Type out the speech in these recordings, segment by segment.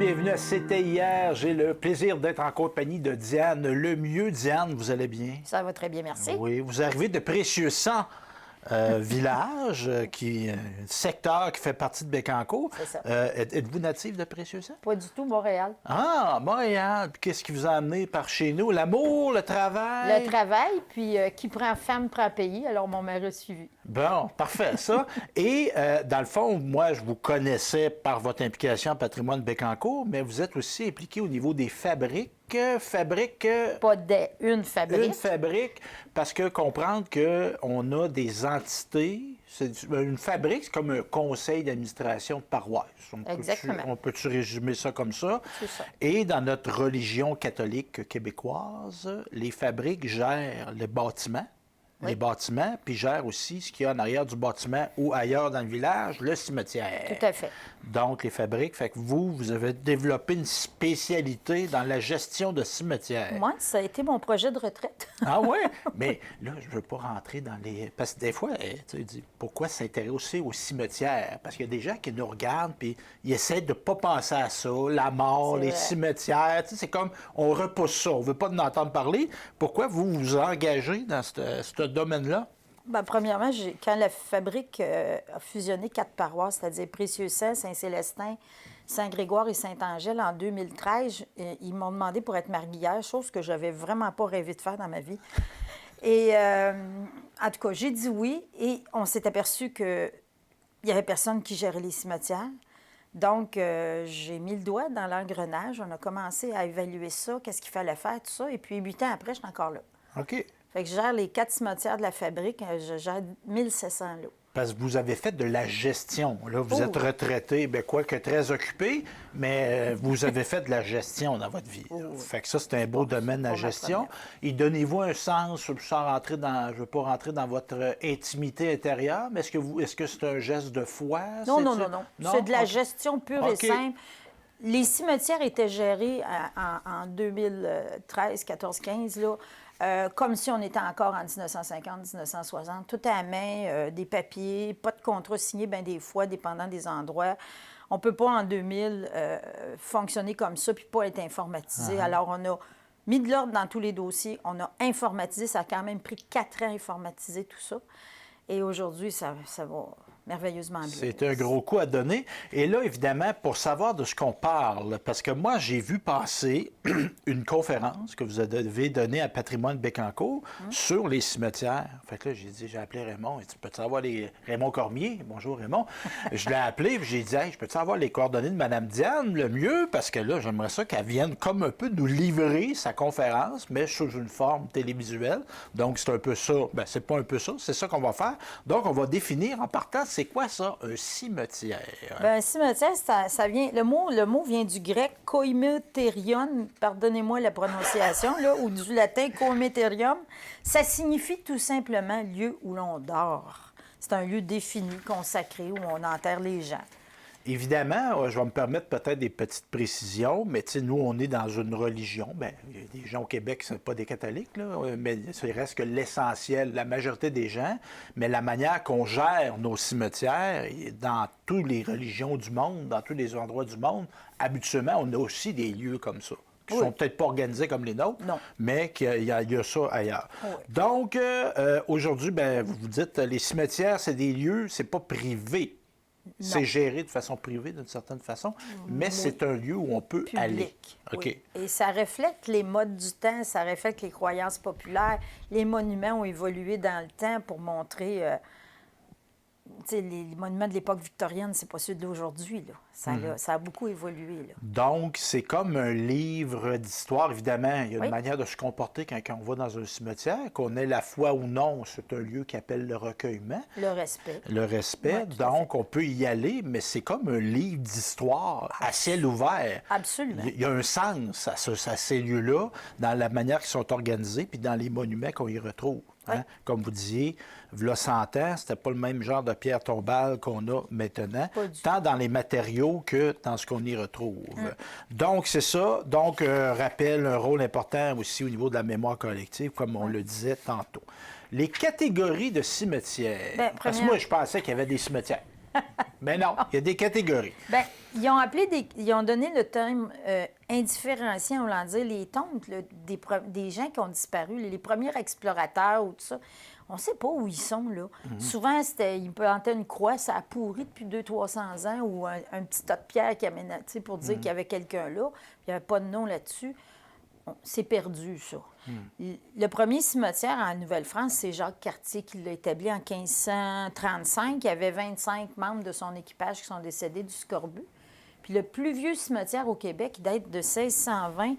bienvenue à C'était hier. J'ai le plaisir d'être en compagnie de Diane Lemieux. Diane, vous allez bien? Ça va très bien, merci. Oui, vous arrivez de Précieux Sang, village, secteur qui fait partie de Bécancour. C'est ça. Êtes-vous natif de Précieux Sang? Pas du tout Montréal. Ah, Montréal. Puis qu'est-ce qui vous a amené par chez nous? L'amour, le travail? Le travail, puis qui prend femme prend pays, alors mon mari a suivi. Bon, parfait, ça. Et dans le fond, moi, je vous connaissais par votre implication en patrimoine Bécancour, mais vous êtes aussi impliqué au niveau des fabriques. Pas une fabrique. Une fabrique, parce que comprendre qu'on a des entités, une fabrique, c'est comme un conseil d'administration de paroisse. Exactement. On peut-tu résumer ça comme ça? C'est ça. Et dans notre religion catholique québécoise, les fabriques gèrent les bâtiments. Oui. Les bâtiments, puis gèrent aussi ce qu'il y a en arrière du bâtiment ou ailleurs dans le village, le cimetière. Tout à fait. Donc, les fabriques, fait que vous avez développé une spécialité dans la gestion de cimetières. Moi, ça a été mon projet de retraite. Ah oui? Mais là, je ne veux pas rentrer dans les... Parce que des fois, tu dis, pourquoi s'intéresser aux cimetières? Parce qu'il y a des gens qui nous regardent puis ils essaient de ne pas penser à ça, la mort, C'est les vrai. cimetières. Tu sais, c'est comme, on repousse ça, on ne veut pas en entendre parler. Pourquoi vous vous engagez dans ce domaine-là? Bien, premièrement, quand la fabrique a fusionné 4 paroisses, c'est-à-dire Précieux-Sang, Saint-Célestin, Saint-Grégoire et Saint-Angèle en 2013, ils m'ont demandé pour être marguillière, chose que je n'avais vraiment pas rêvé de faire dans ma vie. Et en tout cas, j'ai dit oui et on s'est aperçu qu'il n'y avait personne qui gérait les cimetières. Donc, j'ai mis le doigt dans l'engrenage. On a commencé à évaluer ça, qu'est-ce qu'il fallait faire, tout ça. Et puis, 8 ans après, je suis encore là. OK. Fait que je gère les 4 cimetières de la fabrique. Je gère 1700 lots. Parce que vous avez fait de la gestion. Là, vous êtes retraité, bien, quoique très occupé, mais vous avez fait de la gestion dans votre vie. Là. Fait que ça, c'est un beau domaine, la pour ma gestion. première. Et donnez-vous un sens, sans rentrer dans, je ne veux pas rentrer dans votre intimité intérieure, mais est-ce que c'est un geste de foi? Non, c'est-tu? non, non, non. C'est de la OK. gestion pure OK. et simple. Les cimetières étaient gérés en 2013, 14, 15, là, comme si on était encore en 1950, 1960. Tout à la main, des papiers, pas de contrat signé, bien des fois, dépendant des endroits. On ne peut pas, en 2000, fonctionner comme ça puis pas être informatisé. Alors, on a mis de l'ordre dans tous les dossiers. On a informatisé. Ça a quand même pris 4 ans à informatiser tout ça. Et aujourd'hui, ça va merveilleusement bien. C'est un gros coup à donner. Et là, évidemment, pour savoir de ce qu'on parle, parce que moi, j'ai vu passer une conférence que vous avez donnée à Patrimoine Bécancour sur les cimetières. Fait que là, j'ai appelé Raymond. Il dit, peux-tu avoir Raymond Cormier? Bonjour, Raymond. Je l'ai appelé, puis j'ai dit, hey, je peux-tu avoir les coordonnées de Mme Diane, le mieux? Parce que là, j'aimerais ça qu'elle vienne comme un peu nous livrer sa conférence, mais sous une forme télévisuelle. Donc, c'est un peu ça. Bien, c'est pas un peu ça, c'est ça qu'on va faire. Donc, on va définir en partant, c'est quoi ça, un cimetière? Bien, un cimetière, ça vient. Le mot vient du grec koimeterion, pardonnez-moi la prononciation, là, ou du latin koimeterium. Ça signifie tout simplement lieu où l'on dort. C'est un lieu défini, consacré, où on enterre les gens. Évidemment, je vais me permettre peut-être des petites précisions, mais tu sais, nous, on est dans une religion. Bien, il y a des gens au Québec, ce n'est pas des catholiques, là, mais ça reste que l'essentiel, la majorité des gens. Mais la manière qu'on gère nos cimetières, dans toutes les religions du monde, dans tous les endroits du monde, habituellement, on a aussi des lieux comme ça. Qui ne sont peut-être pas organisés comme les nôtres, Non. mais qu'il y a ça ailleurs. Oui. Donc, aujourd'hui, ben, vous dites, les cimetières, c'est des lieux, c'est pas privé. C'est géré de façon privée, d'une certaine façon, mais c'est un lieu où on peut aller. Public. OK. Oui. Et ça reflète les modes du temps, ça reflète les croyances populaires. Les monuments ont évolué dans le temps pour montrer... tu sais, les monuments de l'époque victorienne, c'est pas ceux d'aujourd'hui, là. Ça a beaucoup évolué, là. Donc, c'est comme un livre d'histoire. Évidemment, il y a une Oui. manière de se comporter quand on va dans un cimetière, qu'on ait la foi ou non, c'est un lieu qui appelle le recueillement. Le respect. Le respect, Oui, tout à donc on peut y aller, mais c'est comme un livre d'histoire à ciel ouvert. Absolument. Il y a un sens à ces lieux-là, dans la manière qu'ils sont organisés, puis dans les monuments qu'on y retrouve. Hein? Oui. Comme vous disiez, v'là 100 ans, c'était pas le même genre de pierre tombale qu'on a maintenant, Pas du tant dans les matériaux que dans ce qu'on y retrouve. Donc, c'est ça. Donc, rappelle un rôle important aussi au niveau de la mémoire collective, comme on le disait tantôt. Les catégories de cimetières. Bien, Parce que moi, je pensais qu'il y avait des cimetières. Mais non, il y a des catégories. Bien, ils ont donné le terme indifférencié, on va dire, les tombes là, des gens qui ont disparu, les premiers explorateurs ou tout ça. On ne sait pas où ils sont, là. Souvent, ils plantaient une croix, ça a pourri depuis 200-300 ans, ou un petit tas de pierre qui amène, pour dire qu'il y avait quelqu'un là, puis il n'y avait pas de nom là-dessus. C'est perdu, ça. Le premier cimetière en Nouvelle-France, c'est Jacques Cartier qui l'a établi en 1535. Il y avait 25 membres de son équipage qui sont décédés du scorbut. Puis le plus vieux cimetière au Québec, il date de 1620,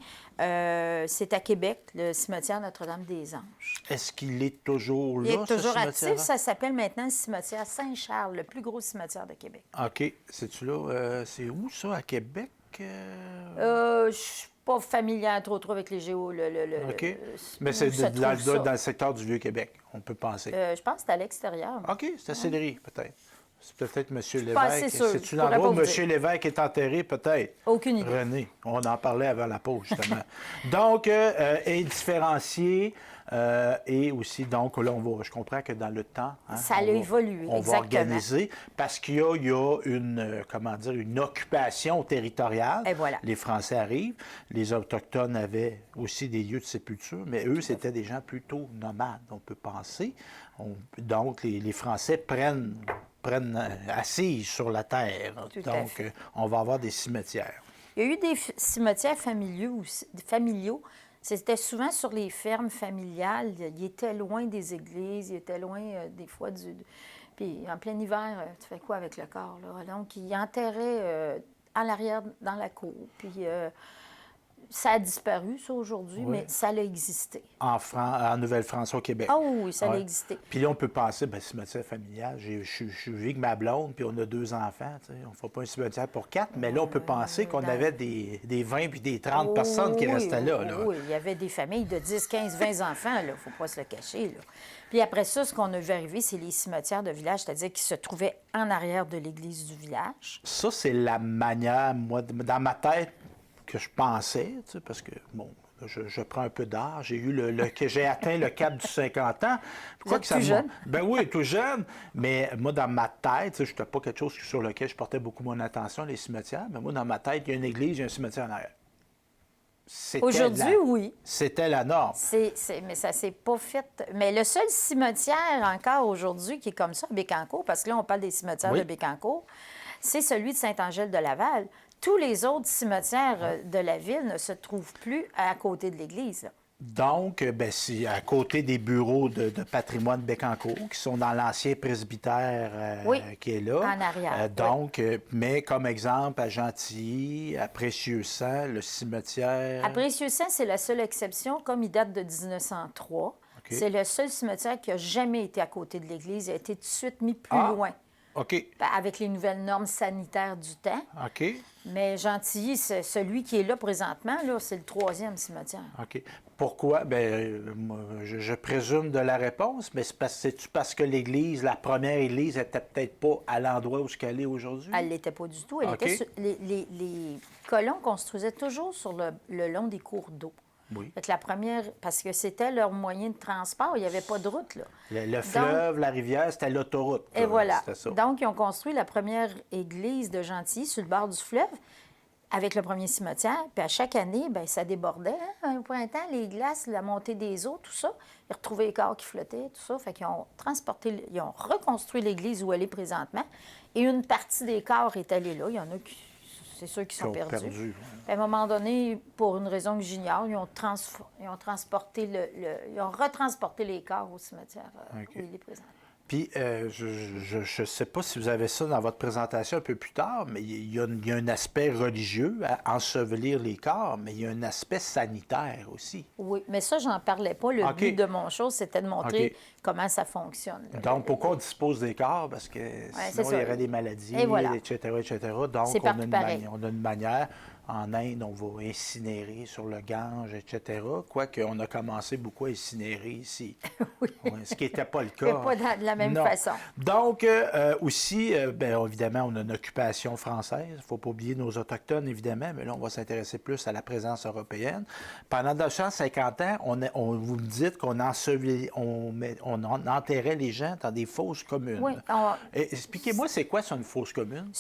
c'est à Québec, le cimetière Notre-Dame-des-Anges. Est-ce qu'il est toujours là, Il est toujours ce actif. cimetière-là? Ça s'appelle maintenant le cimetière Saint-Charles, le plus gros cimetière de Québec. OK. C'est-tu là? C'est où, ça, à Québec? Je ne suis pas familière trop avec les géos. OK. Mais c'est dans le secteur du Vieux-Québec, on peut penser. Je pense que c'est à l'extérieur. OK, c'est à Sillery, peut-être. C'est peut-être M. pas assez Lévesque. sûre. C'est-tu Je pourrais l'endroit où pas M. vous dire. Lévesque est enterré, peut-être? Aucune idée. René. On en parlait avant la pause, justement. Donc, indifférencié. Et aussi, donc, là, je comprends que dans le temps... hein, Ça a évolué, on va exactement. organiser parce qu'il y a une, comment dire, une occupation territoriale. Et voilà. Les Français arrivent. Les Autochtones avaient aussi des lieux de sépulture, mais eux, c'était des gens plutôt nomades, on peut penser. Donc, les Français prennent assise sur la terre. Tout à Donc, fait. on va avoir des cimetières. Il y a eu des cimetières familiaux. C'était souvent sur les fermes familiales. Ils étaient loin des églises, ils étaient loin des fois du... Puis en plein hiver, tu fais quoi avec le corps, là? Donc, ils enterraient à l'arrière, dans la cour. Puis ça a disparu, ça, aujourd'hui, Oui. mais ça a existé. En Nouvelle-France, au Québec. Ah oui, ça a Ouais. existé. Puis là, on peut penser, cimetière familial. Je vis avec ma blonde, puis on a 2 enfants. Tu sais. On ne fera pas un cimetière pour 4, mais là, on peut penser qu'on avait des 20 puis des 30 personnes qui Oui, restaient là. oui, là. oui, il y avait des familles de 10, 15, 20 enfants, il ne faut pas se le cacher. Là. Puis après ça, ce qu'on a vu arriver, c'est les cimetières de village, c'est-à-dire qui se trouvaient en arrière de l'église du village. Ça, c'est la manière, moi, dans ma tête, que je pensais, tu sais, parce que, bon, je prends un peu d'âge. J'ai atteint le cap du 50 ans. Vous êtes tout jeune. Ben oui, tout jeune. Mais moi, dans ma tête, je n'étais pas quelque chose sur lequel je portais beaucoup mon attention, les cimetières. Mais moi, dans ma tête, il y a une église, il y a un cimetière en arrière. Aujourd'hui, oui. C'était la norme. Mais ça s'est pas fait. Mais le seul cimetière encore aujourd'hui qui est comme ça à Bécancour, parce que là, on parle des cimetières Oui. de Bécancour, c'est celui de Saint-Angèle-de-Laval. Tous les autres cimetières de la ville ne se trouvent plus à côté de l'église, là. Donc, c'est à côté des bureaux de patrimoine Bécancour, qui sont dans l'ancien presbytère Oui, qui est là. en arrière, Donc, mais comme exemple, à Gentilly, à Précieux-Sang, le cimetière... À Précieux-Sang, c'est la seule exception, comme il date de 1903. OK. C'est le seul cimetière qui n'a jamais été à côté de l'église. Il a été tout de suite mis plus loin, OK. avec les nouvelles normes sanitaires du temps. OK. Mais Gentilly, c'est celui qui est là présentement, là, c'est le 3e cimetière. OK. Pourquoi? Moi, je présume de la réponse, mais c'est-tu parce que l'église, la première église, n'était peut-être pas à l'endroit où elle est aujourd'hui? Elle ne l'était pas du tout. Elle OK. était les colons construisaient toujours sur le long des cours d'eau. Oui. Fait que la première, parce que c'était leur moyen de transport, il n'y avait pas de route, là. Le fleuve, la rivière, c'était l'autoroute. Et là. voilà. C'était ça. Donc, ils ont construit la première église de Gentilly sur le bord du fleuve avec le premier cimetière. Puis à chaque année, bien, ça débordait. Hein? Au printemps, les glaces, la montée des eaux, tout ça. Ils retrouvaient les corps qui flottaient, tout ça. Fait qu'ils ont ils ont reconstruit l'église où elle est présentement. Et une partie des corps est allée là. Il y en a qui, c'est ceux qui sont Qui ont perdus. perdu, ouais. Puis à un moment donné, pour une raison que j'ignore, ils ont transporté ils ont retransporté les corps au cimetière OK. où il est présent. Puis, je ne sais pas si vous avez ça dans votre présentation un peu plus tard, mais il y a un aspect religieux à ensevelir les corps, mais il y a un aspect sanitaire aussi. Oui, mais ça, j'en parlais pas. Le OK. but de mon show, c'était de montrer OK. comment ça fonctionne. là. Donc, pourquoi on dispose des corps? Parce que c'est sinon, ça. il y aurait des maladies, Et voilà. etc., etc. Donc, C'est partout pareil. on a une manière en Inde, on va incinérer sur le Gange, etc. Quoique, on a commencé beaucoup à incinérer ici. Oui. Ouais, ce qui n'était pas le cas. Mais pas de la même Non. façon. Donc, aussi, bien, évidemment, on a une occupation française. Il ne faut pas oublier nos Autochtones, évidemment, mais là, on va s'intéresser plus à la présence européenne. Pendant 250 ans, vous me dites qu'on on enterrait les gens dans des fosses communes. Oui. Expliquez-moi, c'est quoi ça, une fosse commune?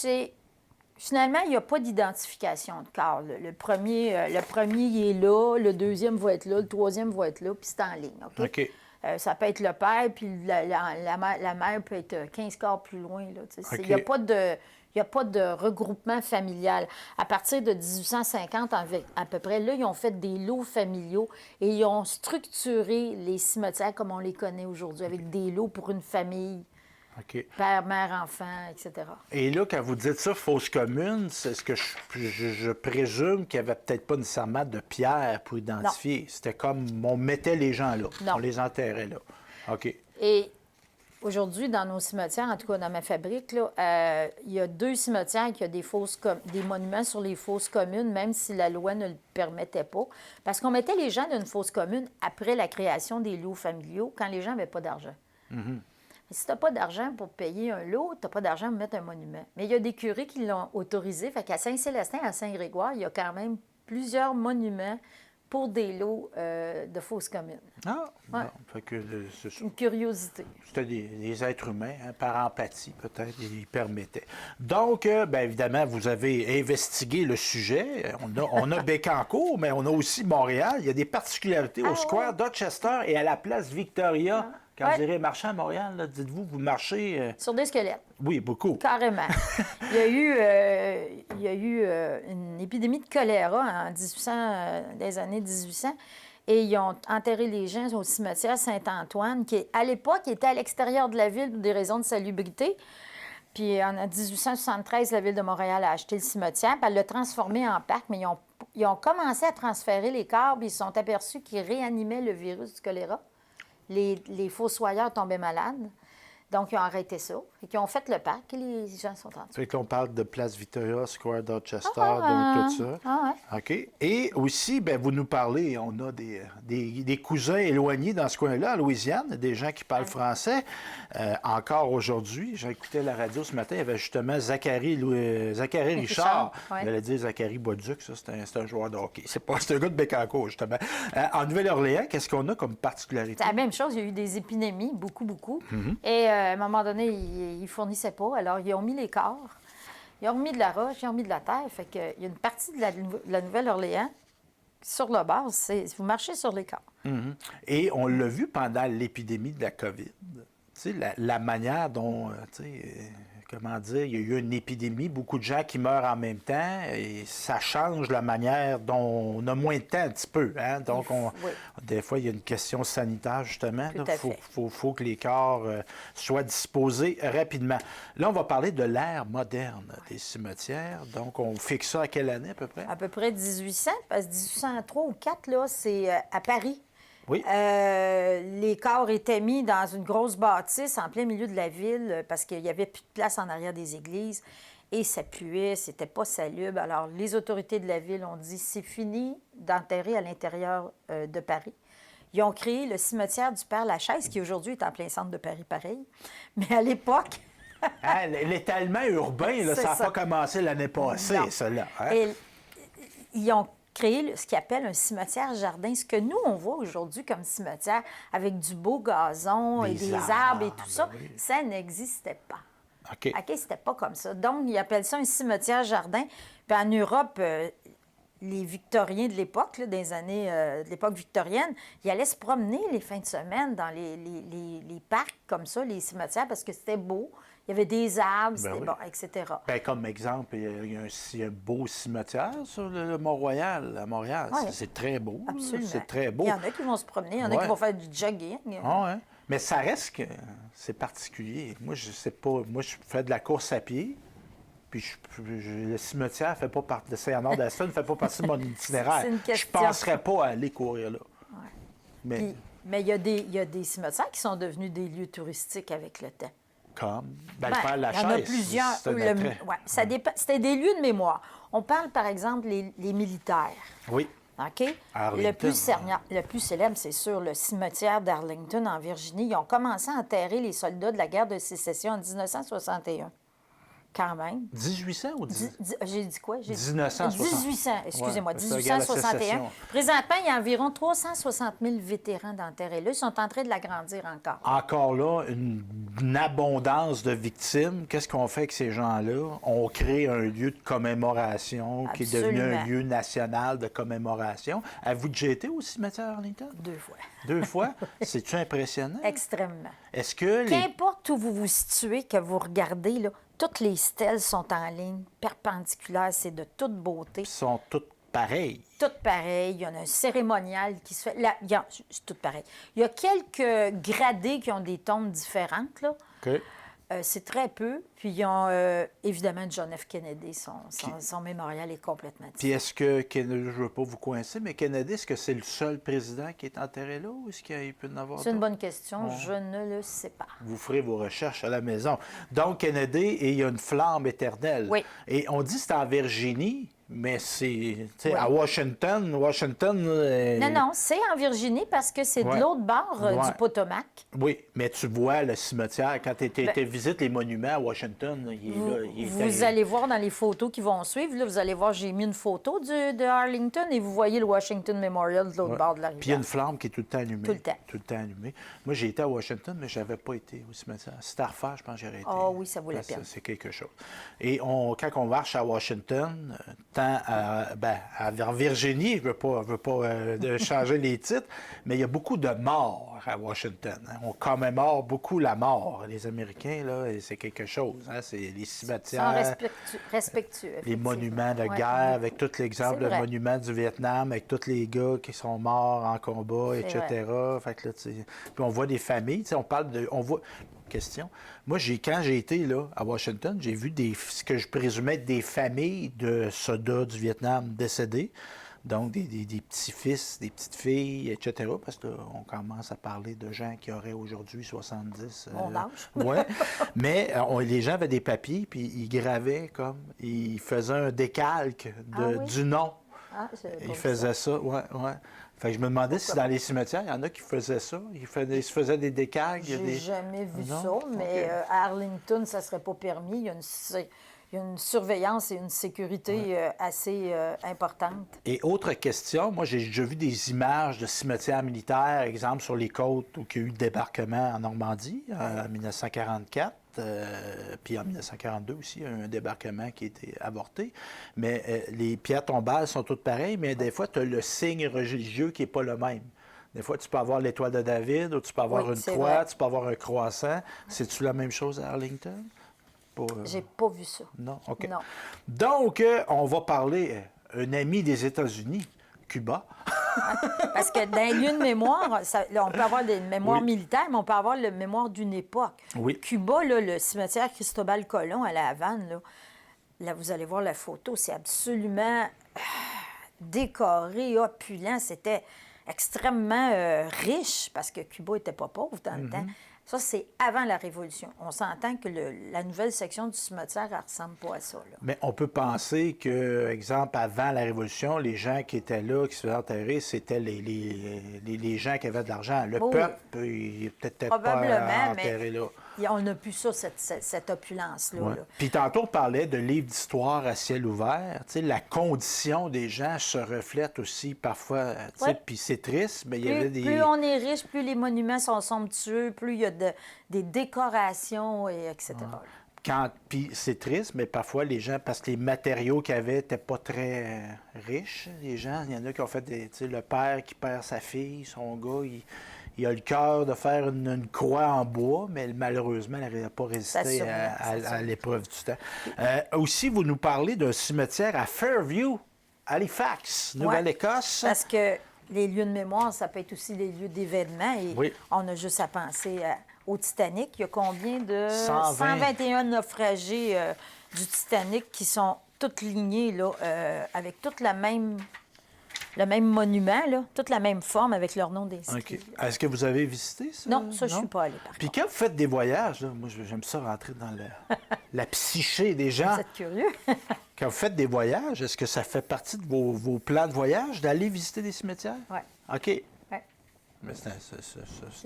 Finalement, il n'y a pas d'identification de corps. Le premier, il est là, le deuxième va être là, le troisième va être là, puis c'est en ligne. OK? OK. Ça peut être le père, puis la mère peut être 15 corps plus loin. Il n'y a pas de regroupement familial. À partir de 1850, à peu près, là, ils ont fait des lots familiaux et ils ont structuré les cimetières comme on les connaît aujourd'hui, avec des lots pour une famille. OK. Père, mère, enfant, etc. Et là, quand vous dites ça, fosse commune, c'est ce que je présume qu'il n'y avait peut-être pas nécessairement de pierre pour identifier. C'était comme on mettait les gens là, Non. on les enterrait là. OK. Et aujourd'hui, dans nos cimetières, en tout cas dans ma fabrique, là, il y a 2 cimetières qui ont des monuments sur les fosses communes, même si la loi ne le permettait pas. Parce qu'on mettait les gens dans une fosse commune après la création des lots familiaux, quand les gens n'avaient pas d'argent. Si tu n'as pas d'argent pour payer un lot, tu n'as pas d'argent pour mettre un monument. Mais il y a des curés qui l'ont autorisé. Fait qu'à Saint-Célestin, à Saint-Grégoire, il y a quand même plusieurs monuments pour des lots de fosses communes. Ah, Ouais. bon, fait que c'est ça. Une curiosité. C'était des êtres humains, hein, par empathie peut-être, ils permettaient. Donc, bien évidemment, vous avez investigué le sujet. On a Bécancour, mais on a aussi Montréal. Il y a des particularités au Square Dorchester et à la place Victoria. Quand vous irez marcher à Montréal, là, dites-vous, vous marchez... Sur des squelettes. Oui, beaucoup. Carrément. Il y a eu une épidémie de choléra des années 1800 et ils ont enterré les gens au cimetière Saint-Antoine, qui, à l'époque, était à l'extérieur de la ville pour des raisons de salubrité. Puis en 1873, la Ville de Montréal a acheté le cimetière, puis elle l'a transformé en parc, mais ils ont commencé à transférer les corps, puis ils se sont aperçus qu'ils réanimaient le virus du choléra. Les fossoyeurs tombaient malades. Donc, ils ont arrêté ça. Et qu'ils ont fait le parc et les gens sont entrés. Fait qu'on parle de Place Victoria, Square Dorchester, Ah, donc tout ça. ah ouais. OK. Et aussi, bien, vous nous parlez, on a des cousins éloignés dans ce coin-là, en Louisiane, des gens qui parlent français. Encore aujourd'hui, j'ai écouté la radio ce matin, il y avait justement Zachary Richard. Ouais. J'allais dire Zachary Bolduc, ça, c'est un joueur de hockey. C'est un gars de Bécancour, justement. En Nouvelle-Orléans, qu'est-ce qu'on a comme particularité? C'est la même chose. Il y a eu des épidémies, beaucoup. Et à un moment donné, ils ne fournissaient pas. Alors, ils ont mis les corps. Ils ont remis de la roche, ils ont mis de la terre. Fait qu'il y a une partie de la Nouvelle-Orléans sur le bord, vous marchez sur les corps. Et on l'a vu pendant l'épidémie de la COVID. Tu sais, la manière dont, comment dire, il y a eu une épidémie, beaucoup de gens qui meurent en même temps, et ça change la manière dont on a moins de temps un petit peu. Hein? Donc, Oui. des fois, il y a une question sanitaire, justement. Tout Il à fait. faut que les corps soient disposés rapidement. Là, on va parler de l'ère moderne des cimetières. Donc, on fixe ça à quelle année, à peu près? À peu près 1800, parce que 1803 ou 4, là, c'est à Paris. Oui. Les corps étaient mis dans une grosse bâtisse en plein milieu de la ville parce qu'il n'y avait plus de place en arrière des églises et ça puait, c'était pas salubre. Alors, les autorités de la ville ont dit c'est fini d'enterrer à l'intérieur de Paris. Ils ont créé le cimetière du Père-Lachaise, qui aujourd'hui est en plein centre de Paris, pareil. Mais à l'époque... Hein, l'étalement urbain, là, C'est ça n'a ça. pas commencé l'année passée, Non. ça, là. Hein? Et ils ont créé ce qu'ils appellent un cimetière-jardin, ce que nous, on voit aujourd'hui comme cimetière, avec du beau gazon et des arbres et tout ça, oui. ça n'existait pas. OK. OK, c'était pas comme ça. Donc, ils appellent ça un cimetière-jardin. Puis en Europe, les Victoriens de l'époque, là, des années de l'époque victorienne, ils allaient se promener les fins de semaine dans les parcs comme ça, les cimetières, parce que c'était beau. Il y avait des arbres, c'était oui. bon, etc. Ben, comme exemple, il y a un beau cimetière sur le Mont-Royal, à Montréal. Ouais. C'est très beau. là. Absolument. C'est très beau. Il y en a qui vont se promener, il y en a Ouais. qui vont faire du jogging. Ah ouais. Mais ça reste que c'est particulier. Moi, je sais pas. Moi, je fais de la course à pied. Puis le cimetière fait pas partie de Saint-Arnaud-d'Aston, ne fait pas partie de mon itinéraire. C'est une Je question. ne penserais pas à aller courir là. Mais Mais il y a des cimetières qui sont devenus des lieux touristiques avec le temps. Comme? Ben, Ben, le père il y en a Lachaise, plusieurs. c'est un attrait. Ouais, ça c'était des lieux de mémoire. On parle, par exemple, les militaires. Oui. OK? Arlington. Le plus célèbre, c'est sûr, le cimetière d'Arlington, en Virginie. Ils ont commencé à enterrer les soldats de la guerre de Sécession en 1961. Quand même. 1800 ou 10? J'ai dit quoi? J'ai dit 1960. 1800, excusez-moi, Ouais, c'est la guerre de 1861. Sécession. Présentement, il y a environ 360 000 vétérans d'enterrés là. Ils sont en train de l'agrandir encore. Encore là, une abondance de victimes. Qu'est-ce qu'on fait avec ces gens-là? On crée un lieu de commémoration qui est devenu un Absolument. lieu national de commémoration. Avez-vous déjà été au cimetière Arlington? 2 fois. 2 fois? C'est-tu impressionnant? Extrêmement. Est-ce que les... Qu'importe où vous vous situez, que vous regardez, là, toutes les stèles sont en ligne, perpendiculaires, c'est de toute beauté. sont toutes pareilles? Toutes pareilles. Il y a un cérémonial qui se fait. Là, c'est tout pareil. Il y a quelques gradés qui ont des tombes différentes, là. OK. C'est très peu. Puis, ils ont évidemment John F. Kennedy. Son mémorial est complètement Puis différent. est-ce que Kennedy, je ne veux pas vous coincer, mais Kennedy, est-ce que c'est le seul président qui est enterré là ou est-ce qu'il peut en avoir C'est une d'autres? bonne question. Je ne le sais pas. Vous ferez vos recherches à la maison. Donc, Kennedy, et il y a une flamme éternelle. Oui. Et on dit que c'est en Virginie, mais c'est, tu sais, Oui. à Washington, Non, non, c'est en Virginie parce que c'est de Ouais. l'autre bord Ouais. du Potomac. Oui, mais tu vois le cimetière, quand tu Ben, visites les monuments à Washington, il est là. Il est Vous allez voir dans les photos qui vont suivre, là, vous allez voir, j'ai mis une photo de Arlington et vous voyez le Washington Memorial de l'autre Ouais. bord de la Puis il y a rivière. une flamme qui est tout le temps allumée. Tout le temps. Tout le temps allumée. Moi, j'ai été à Washington, mais je n'avais pas été au cimetière. Si c'était à refaire, je pense que j'aurais été. Ah oui, ça vaut la Parce que peine. C'est quelque chose. Et quand on marche à Washington, tant vers Virginie, je ne veux pas de changer les titres, mais il y a beaucoup de morts à Washington. Hein. On commémore beaucoup la mort. Les Américains, là, et c'est quelque chose. Hein. C'est les Ils cimetières. sont respectueux. Les effectivement. monuments de Ouais. guerre, avec tout l'exemple C'est de vrai. monuments du Vietnam, avec tous les gars qui sont morts en combat, C'est etc. Fait que là, puis on voit des familles, on parle de... On voit... Question. Moi, quand j'ai été là, à Washington, j'ai vu ce que je présumais être des familles de soldats du Vietnam décédés. Donc, des petits-fils, des petites-filles, etc. Parce qu'on commence à parler de gens qui auraient aujourd'hui 70. Mon âge. Oui. Mais les gens avaient des papiers, puis ils gravaient comme. Ils faisaient un décalque oui? du nom. Ah, j'avais pas Ils vu faisaient ça, oui, oui. Fait que je me demandais si dans les cimetières, il y en a qui faisaient ça. Ils se faisaient des décalques. J'ai jamais vu Non? ça, mais OK. À Arlington, ça ne serait pas permis. Il y a une surveillance et une sécurité assez importante. Et autre question, moi j'ai déjà vu des images de cimetières militaires, exemple sur les côtes où il y a eu le débarquement en Normandie en 1944. Puis en 1942 aussi, il y a eu un débarquement qui a été avorté. Mais les pierres tombales sont toutes pareilles, mais des fois, tu as le signe religieux qui n'est pas le même. Des fois, tu peux avoir l'étoile de David, ou tu peux avoir Oui, une c'est croix, vrai. tu peux avoir un croissant. C'est-tu la même chose à Arlington? Pas, J'ai pas vu ça. Non? OK. Non. Donc, on va parler, un ami des États-Unis, Cuba. Parce que dans les lieux de mémoire, là, on peut avoir des mémoires Oui. militaires, mais on peut avoir le mémoire d'une époque. Oui. Cuba, là, le cimetière Cristobal Colon à La Havane, là, vous allez voir la photo, c'est absolument décoré, opulent. C'était extrêmement riche parce que Cuba n'était pas pauvre dans le temps. Ça, c'est avant la Révolution. On s'entend que la nouvelle section du cimetière, elle ne ressemble pas à ça. Là. Mais on peut penser que, exemple, avant la Révolution, les gens qui étaient là, qui se faisaient enterrer, c'était les gens qui avaient de l'argent. Le Oui. peuple, il n'est peut-être Probablement, pas enterré là. On n'a plus ça, cette opulence-là. Ouais. là. Puis tantôt, on parlait de livres d'histoire à ciel ouvert. Tu sais, la condition des gens se reflète aussi parfois. Tu sais, Ouais. puis c'est triste, mais il y avait des... Plus on est riche, plus les monuments sont somptueux, plus il y a des décorations, etc. Puis c'est triste, mais parfois les gens, parce que les matériaux qu'ils avaient n'étaient pas très riches, les gens, il y en a qui ont fait tu sais, le père qui perd sa fille, son gars, il a le cœur de faire une croix en bois, mais malheureusement, elle n'arrivait pas à résister à l'épreuve du temps. Aussi, vous nous parlez d'un cimetière à Fairview, Halifax, Nouvelle-Écosse. Parce que les lieux de mémoire, ça peut être aussi des lieux d'événements. Et Oui. on a juste à penser au Titanic. Il y a combien de... 120. 121 naufragés du Titanic qui sont toutes lignés, là, avec toute la même le même monument, là, toute la même forme avec leur nom d'inscrit. OK. Est-ce que vous avez visité ça? Non, ça, je ne suis pas allée, par Puis contre. quand vous faites des voyages, là, moi, j'aime ça rentrer dans la psyché des gens. Vous êtes curieux? Quand vous faites des voyages, est-ce que ça fait partie de vos plans de voyage d'aller visiter des cimetières? Oui. OK. Ouais. Mais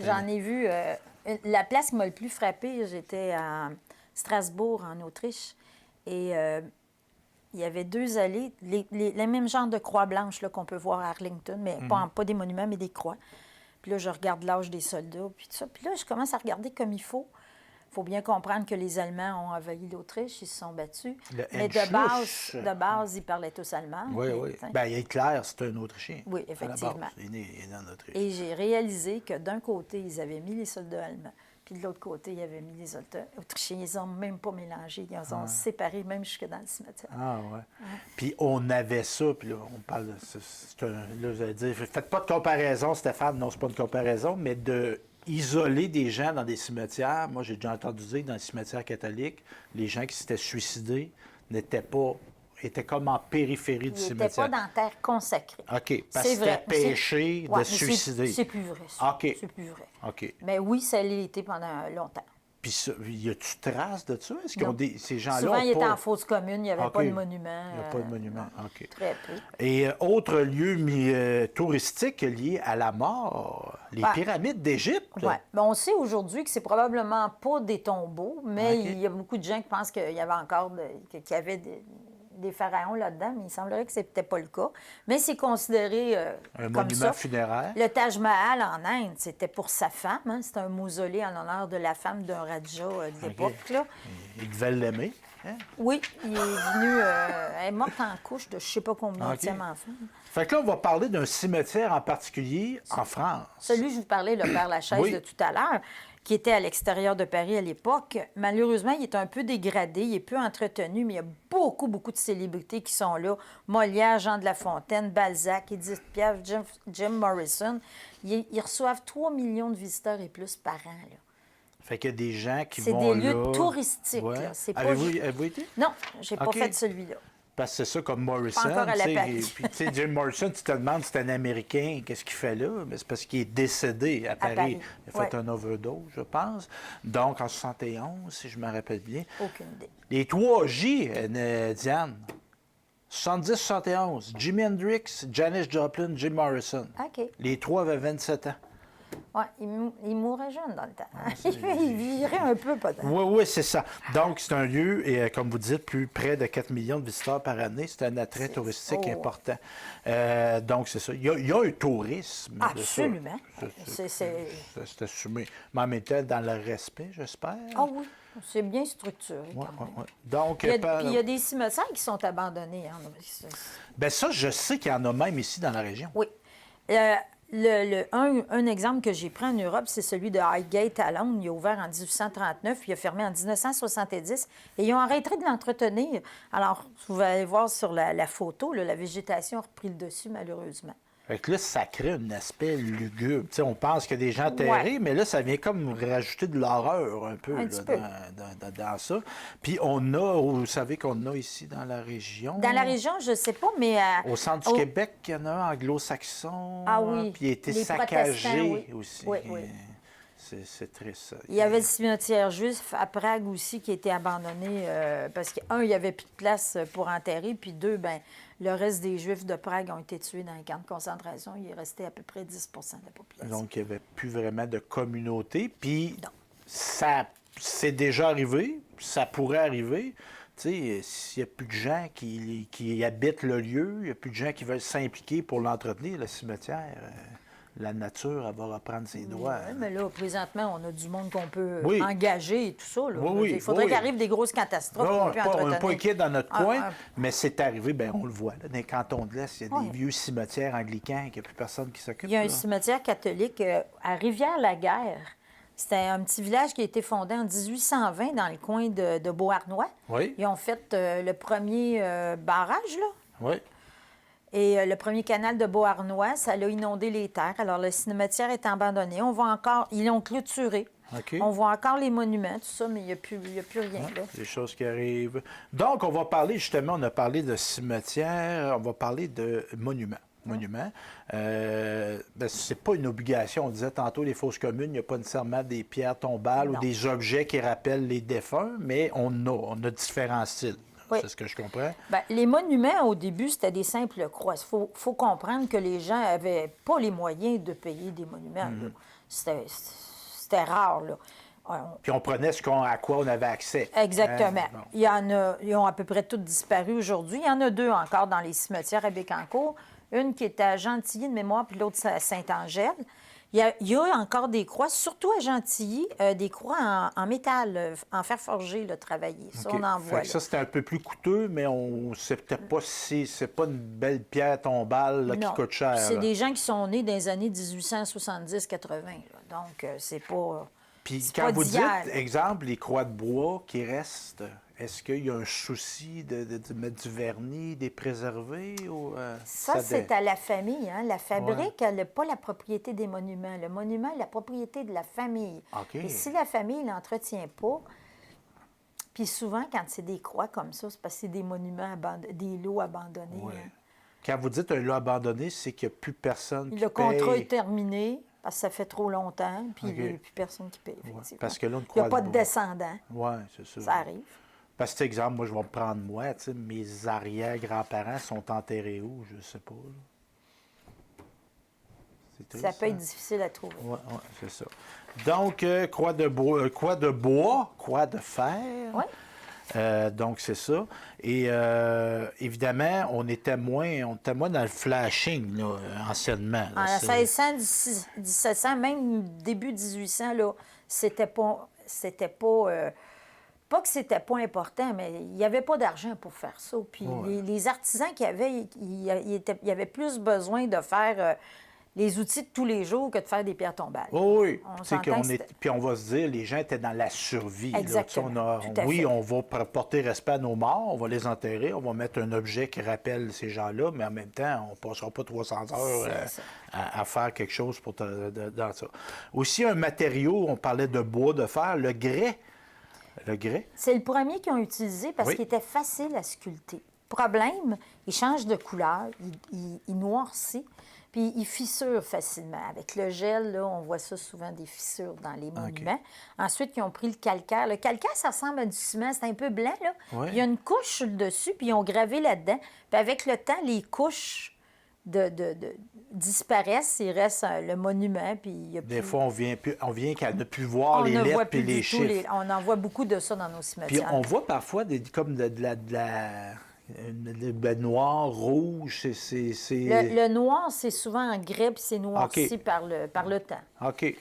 J'en ai vu. La place qui m'a le plus frappée, j'étais à Strasbourg, en Autriche, et il y avait 2 allées, les mêmes genres de croix blanches là, qu'on peut voir à Arlington, mais pas des monuments, mais des croix. Puis là, je regarde l'âge des soldats, puis tout ça. Puis là, je commence à regarder comme il faut. Il faut bien comprendre que les Allemands ont envahi l'Autriche, ils se sont battus. Mais de base, ils parlaient tous allemand. Oui, oui. Bien, Hitler, c'est un Autrichien. Oui, à la effectivement. base. Il est né en Autriche. Et j'ai réalisé que d'un côté, ils avaient mis les soldats allemands, puis de l'autre côté, ils avaient mis les soldats autrichiens. Ils n'ont même pas mélangé. Ils ont séparés, même jusque dans le cimetière. Ah, ouais. Puis on avait ça, puis là, on parle de. Là, vous allez dire, faites pas de comparaison, Stéphane. Non, c'est pas une comparaison, mais de isoler des gens dans des cimetières. Moi, j'ai déjà entendu dire que dans les cimetières catholiques, les gens qui s'étaient suicidés étaient comme en périphérie du Ils cimetière. n'étaient pas dans terre consacrée. OK, parce que C'est c'était vrai. péché Ouais, de mais suicider. c'est plus vrai, ça. OK. C'est plus vrai. OK. Mais oui, ça l'a été pendant longtemps. Puis, y a-tu trace de ça? Est-ce qu'ils Non. ont ces gens-là? Souvent, ils étaient pas... en fosse commune, il n'y avait OK. pas de monument. Il n'y a pas de monument. OK. Très peu. Et autre lieu touristique lié à la mort, les pyramides d'Égypte. Oui. Mais on sait aujourd'hui que c'est probablement pas des tombeaux, mais OK. il y a beaucoup de gens qui pensent qu'il y avait encore qu'il y avait des pharaons là-dedans, mais il semblerait que ce n'était pas le cas. Mais c'est considéré Un comme monument ça. funéraire. Le Taj Mahal en Inde, c'était pour sa femme. Hein? C'était un mausolée en l'honneur de la femme d'un Raja de l'époque. Là. Ils devaient l'aimer. Hein? Oui, il est venu... elle est morte en couche de je ne sais pas combien OK. enfant. Fait que là, on va parler d'un cimetière en particulier en France. Celui, je vous parlais, le Père Lachaise Oui. de tout à l'heure, qui était à l'extérieur de Paris à l'époque. Malheureusement, il est un peu dégradé, il est peu entretenu, mais il y a beaucoup, beaucoup de célébrités qui sont là. Molière, Jean de La Fontaine, Balzac, Édith Piaf, Jim Morrison. Ils reçoivent 3 millions de visiteurs et plus par an. Là. Fait qu'il y a des gens qui C'est vont des lieux là. touristiques. Ouais. Là. C'est pas Avez-vous été? Non, j'ai pas OK. fait celui-là. Parce que c'est ça, comme Morrison. Pas encore à la tu sais, Paris. et puis, tu sais, Jim Morrison, tu te demandes si c'est un Américain, qu'est-ce qu'il fait là? Mais c'est parce qu'il est décédé à Paris. Paris. Il a fait un overdose, je pense. Donc, en 71, si je me rappelle bien. Aucune idée. Les 3J, Diane. 70-71. Jimi Hendrix, Janis Joplin, Jim Morrison. OK. Les 3 avaient 27 ans. Ouais, il mourait jeune dans le temps. Il vivrait un peu, peut-être. Oui, oui, c'est ça. Donc, c'est un lieu, et comme vous dites, plus près de 4 millions de visiteurs par année. C'est un attrait touristique oh. important. Donc, c'est ça. Il y a un tourisme. de ça. Absolument. C'est assumé. Mais en même temps, dans le respect, j'espère. Ah oui, c'est bien structuré. Ouais, quand même. ouais, ouais. Donc, Puis il y a des cimetières qui sont abandonnés. Hein. ben ça, je sais qu'il y en a même ici dans la région. Oui. Un exemple que j'ai pris en Europe, c'est celui de Highgate à Londres. Il a ouvert en 1839, puis il a fermé en 1970. Et ils ont arrêté de l'entretenir. Alors, vous allez voir sur la photo, là, la végétation a repris le dessus, malheureusement. Fait que là, ça crée un aspect lugubre. Tu sais, on pense qu'il y a des gens terrés, Ouais. mais là, ça vient comme rajouter de l'horreur un peu, Un là, petit peu. dans ça. Puis on a, vous savez qu'on a ici dans la région. Dans la région, je ne sais pas, mais... Au centre du Québec, il y en a un anglo-saxon. Ah oui, Puis il a été les saccagé protestants, oui. aussi. Oui, oui. C'est triste, ça. Il y avait le cimetière juif à Prague aussi qui a été abandonné parce qu'un, il n'y avait plus de place pour enterrer, puis deux, ben le reste des Juifs de Prague ont été tués dans les camps de concentration. Il est resté à peu près 10 de la population. Donc, il n'y avait plus vraiment de communauté. Puis, Non. ça c'est déjà arrivé, ça pourrait arriver. Tu sais, s'il n'y a plus de gens qui habitent le lieu, il n'y a plus de gens qui veulent s'impliquer pour l'entretenir, le cimetière, la nature, elle va reprendre ses droits. Oui, mais là, présentement, on a du monde qu'on peut Oui. engager et tout ça. Là. Oui, Il faudrait oui. qu'il arrive des grosses catastrophes Non, qu'on on peut n'est pas entretenir. inquiet dans notre coin, un- mais c'est arrivé, bien, on le voit. Là, dans les cantons de l'Est, il y a des Ouais. vieux cimetières anglicans qu'il n'y a plus personne qui s'occupe. Il y a un là. cimetière catholique à Rivière-la-Guerre. C'était un petit village qui a été fondé en 1820 dans le coin de Beauharnois. Oui, Ils ont fait le premier barrage, là. oui. Et le premier canal de Beauharnois, ça a inondé les terres. Alors, le cimetière est abandonné. On voit encore... Ils l'ont clôturé. OK. On voit encore les monuments, tout ça, mais il n'y a plus rien, là. Des choses qui arrivent. Donc, on va parler, justement, on a parlé de cimetière, on va parler de monuments. monument. C'est pas une obligation. On disait tantôt, les fosses communes, il n'y a pas nécessairement des pierres tombales Non. ou des objets qui rappellent les défunts, mais on a différents styles. Oui. C'est ce que je comprends. Bien, les monuments, au début, c'était des simples croix. Il faut comprendre que les gens n'avaient pas les moyens de payer des monuments. Là. C'était rare, là. Puis on prenait à quoi on avait accès. Exactement. Bon. Il y en a, ils ont à peu près tous disparu aujourd'hui. Il y en a 2 encore dans les cimetières à Bécancour. Une qui est à Gentilly de mémoire, puis l'autre à Saint-Angèle. Il y a encore des croix, surtout à Gentilly, des croix en métal, en fer forgé, là, travaillé. Ça, OK. on en voit. Fait que ça, c'était un peu plus coûteux, mais c'est peut-être pas c'est pas une belle pierre tombale là, qui Non. coûte cher. C'est là. des gens qui sont nés dans les années 1870-80. Donc, c'est pas. Puis c'est quand pas vous dites, d'hier, là. exemple, les croix de bois qui restent, est-ce qu'il y a un souci de mettre du vernis, des préserver? Ou, Ça, c'est à la famille. Hein? La fabrique, elle n'a pas la propriété des monuments. Le monument est la propriété de la famille. OK. Et si la famille ne l'entretient pas, puis souvent, quand c'est des croix comme ça, c'est parce que c'est des monuments, des lots abandonnés. Ouais. Hein. Quand vous dites un lot abandonné, c'est qu'il n'y a plus personne qui Le contrat paye. est terminé parce que ça fait trop longtemps, puis OK. il n'y a plus personne qui paye, Ouais, effectivement. parce que là, une Il n'y croix a pas de bois. descendants. Oui, c'est ça. Ça arrive. Parce que, exemple, moi, je vais me prendre moi, tu sais, mes arrière-grands-parents sont enterrés où? Je ne sais pas. Là. C'est triste, Ça peut être hein? difficile à trouver. Oui, c'est ça. Donc, croix de bois, croix de fer. Oui. Donc, c'est ça. Et évidemment, on était moins dans le flashing, là, anciennement. Là. En 1600, 1700, même début 1800, là, c'était pas pas que c'était pas important, mais il n'y avait pas d'argent pour faire ça. Puis les artisans qu'il y avait, il y avait plus besoin de faire les outils de tous les jours que de faire des pierres tombales. Oh oui, On tu sais s'entend que puis on va se dire, les gens étaient dans la survie. là. Exactement, Tu sais, tout à fait. on va porter respect à nos morts, on va les enterrer, on va mettre un objet qui rappelle ces gens-là, mais en même temps, on ne passera pas 300 heures C'est ça. à faire quelque chose dans ça. Aussi, un matériau, on parlait de bois, de fer, le grès. Le grès. C'est le premier qu'ils ont utilisé parce Oui. qu'il était facile à sculpter. Problème, il change de couleur, il noircit, puis il fissure facilement. Avec le gel, là, on voit ça souvent, des fissures dans les monuments. Ensuite, ils ont pris le calcaire. Le calcaire, ça ressemble à du ciment, c'est un peu blanc, là. Oui. Il y a une couche sur le dessus, puis ils ont gravé là-dedans. Puis avec le temps, les couches disparaissent, il reste le monument, puis il y a Des plus... fois, on vient qu'à ne plus voir les ne voit lettres et plus les du tout chiffres. on en voit beaucoup de ça dans nos Puis cimetières. on voit parfois comme de la noir, rouge, c'est... Le noir, c'est souvent en grès, puis c'est noirci OK. par le temps. OK.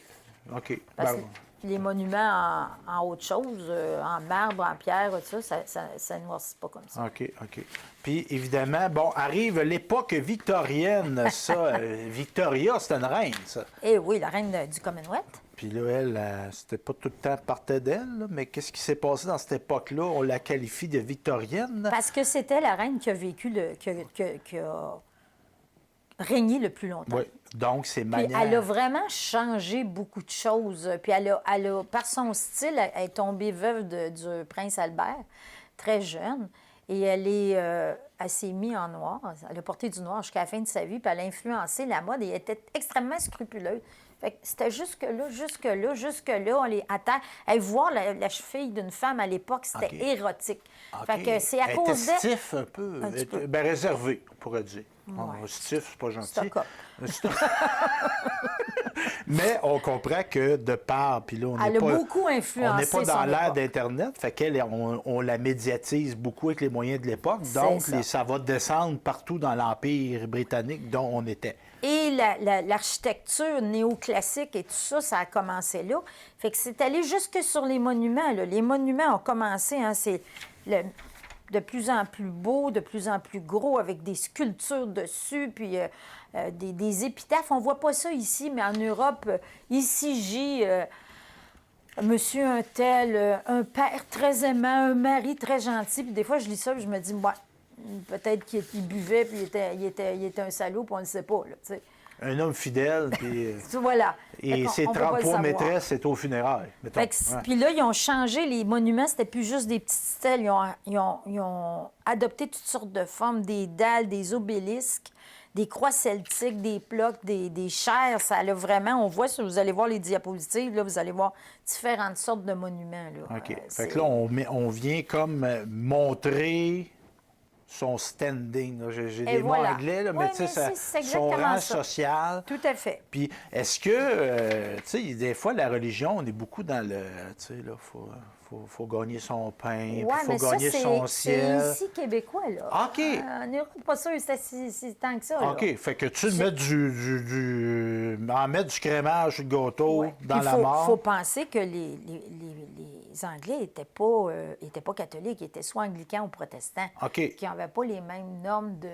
OK. Parce Ben, que les monuments en autre chose, en marbre, en pierre, tout ça ne noircit pas comme ça. OK, OK. Puis, évidemment, bon, arrive l'époque victorienne, ça. Victoria, c'était une reine, ça. Eh oui, la reine du Commonwealth. Puis là, elle, c'était pas tout le temps partait d'elle, là, mais qu'est-ce qui s'est passé dans cette époque-là? On la qualifie de victorienne. Parce que c'était la reine qui a vécu, qui a régné le plus longtemps. Oui. Donc, c'est Puis manière... elle a vraiment changé beaucoup de choses. Puis elle a par son style, elle est tombée veuve du prince Albert, très jeune. Et elle s'est mise en noir. Elle a porté du noir jusqu'à la fin de sa vie. Puis elle a influencé la mode et elle était extrêmement scrupuleuse. Fait que c'était jusque-là, on les attend. Hey, voir la cheville d'une femme à l'époque, c'était OK. érotique. OK. Fait que c'est à Elle cause était d'elle. stiff un peu. Un petit peu. Ben, réservé, on pourrait dire. Ouais. Stiff, c'est pas gentil. Stock-up. Mais on comprend que de part, puis là, on Elle n'est a pas... beaucoup influencé On n'est pas dans son l'ère époque. d'Internet, fait qu'elle, on la médiatise beaucoup avec les moyens de l'époque. C'est Donc, ça. ça va descendre partout dans l'Empire britannique dont on était. Et l'architecture néoclassique et tout ça, ça a commencé là. Fait que c'est allé jusque sur les monuments, là. Les monuments ont commencé, hein, c'est de plus en plus beau, de plus en plus gros, avec des sculptures dessus, puis des épitaphes. On voit pas ça ici, mais en Europe, ici, Monsieur un tel, un père très aimant, un mari très gentil. Puis des fois, je lis ça, puis je me dis, ouais, peut-être qu'il buvait, puis il était un salaud, puis on ne le sait pas, là, tu sais. Un homme fidèle, puis... Voilà. Fait Et qu'on- ses on peut pas le 33 savoir. maîtresses, c'est aux funérailles, mettons. Fait que Ouais. Puis là, ils ont changé les monuments, c'était plus juste des petites stèles. Ils ont adopté toutes sortes de formes, des dalles, des obélisques, des croix celtiques, des plaques, des chairs. Ça a vraiment, on voit, si vous allez voir les diapositives, là, vous allez voir différentes sortes de monuments. Là. OK. Fait que là, on vient comme montrer son standing. Là. J'ai des mots anglais, là, mais tu sais, son rang social. Tout à fait. Puis, est-ce que, tu sais, des fois, la religion, on est beaucoup dans le, tu sais, là, faut gagner son pain, puis il faut gagner son ciel. C'est ici québécois, là. OK. On n'est pas sûr que c'est si tant que ça, là. OK. Fait que tu mets en mettre du crémage sur le gâteau dans la mort. Il faut penser que les Anglais n'étaient pas catholiques, ils étaient soit anglicans ou protestants, OK. qui n'avaient pas les mêmes normes de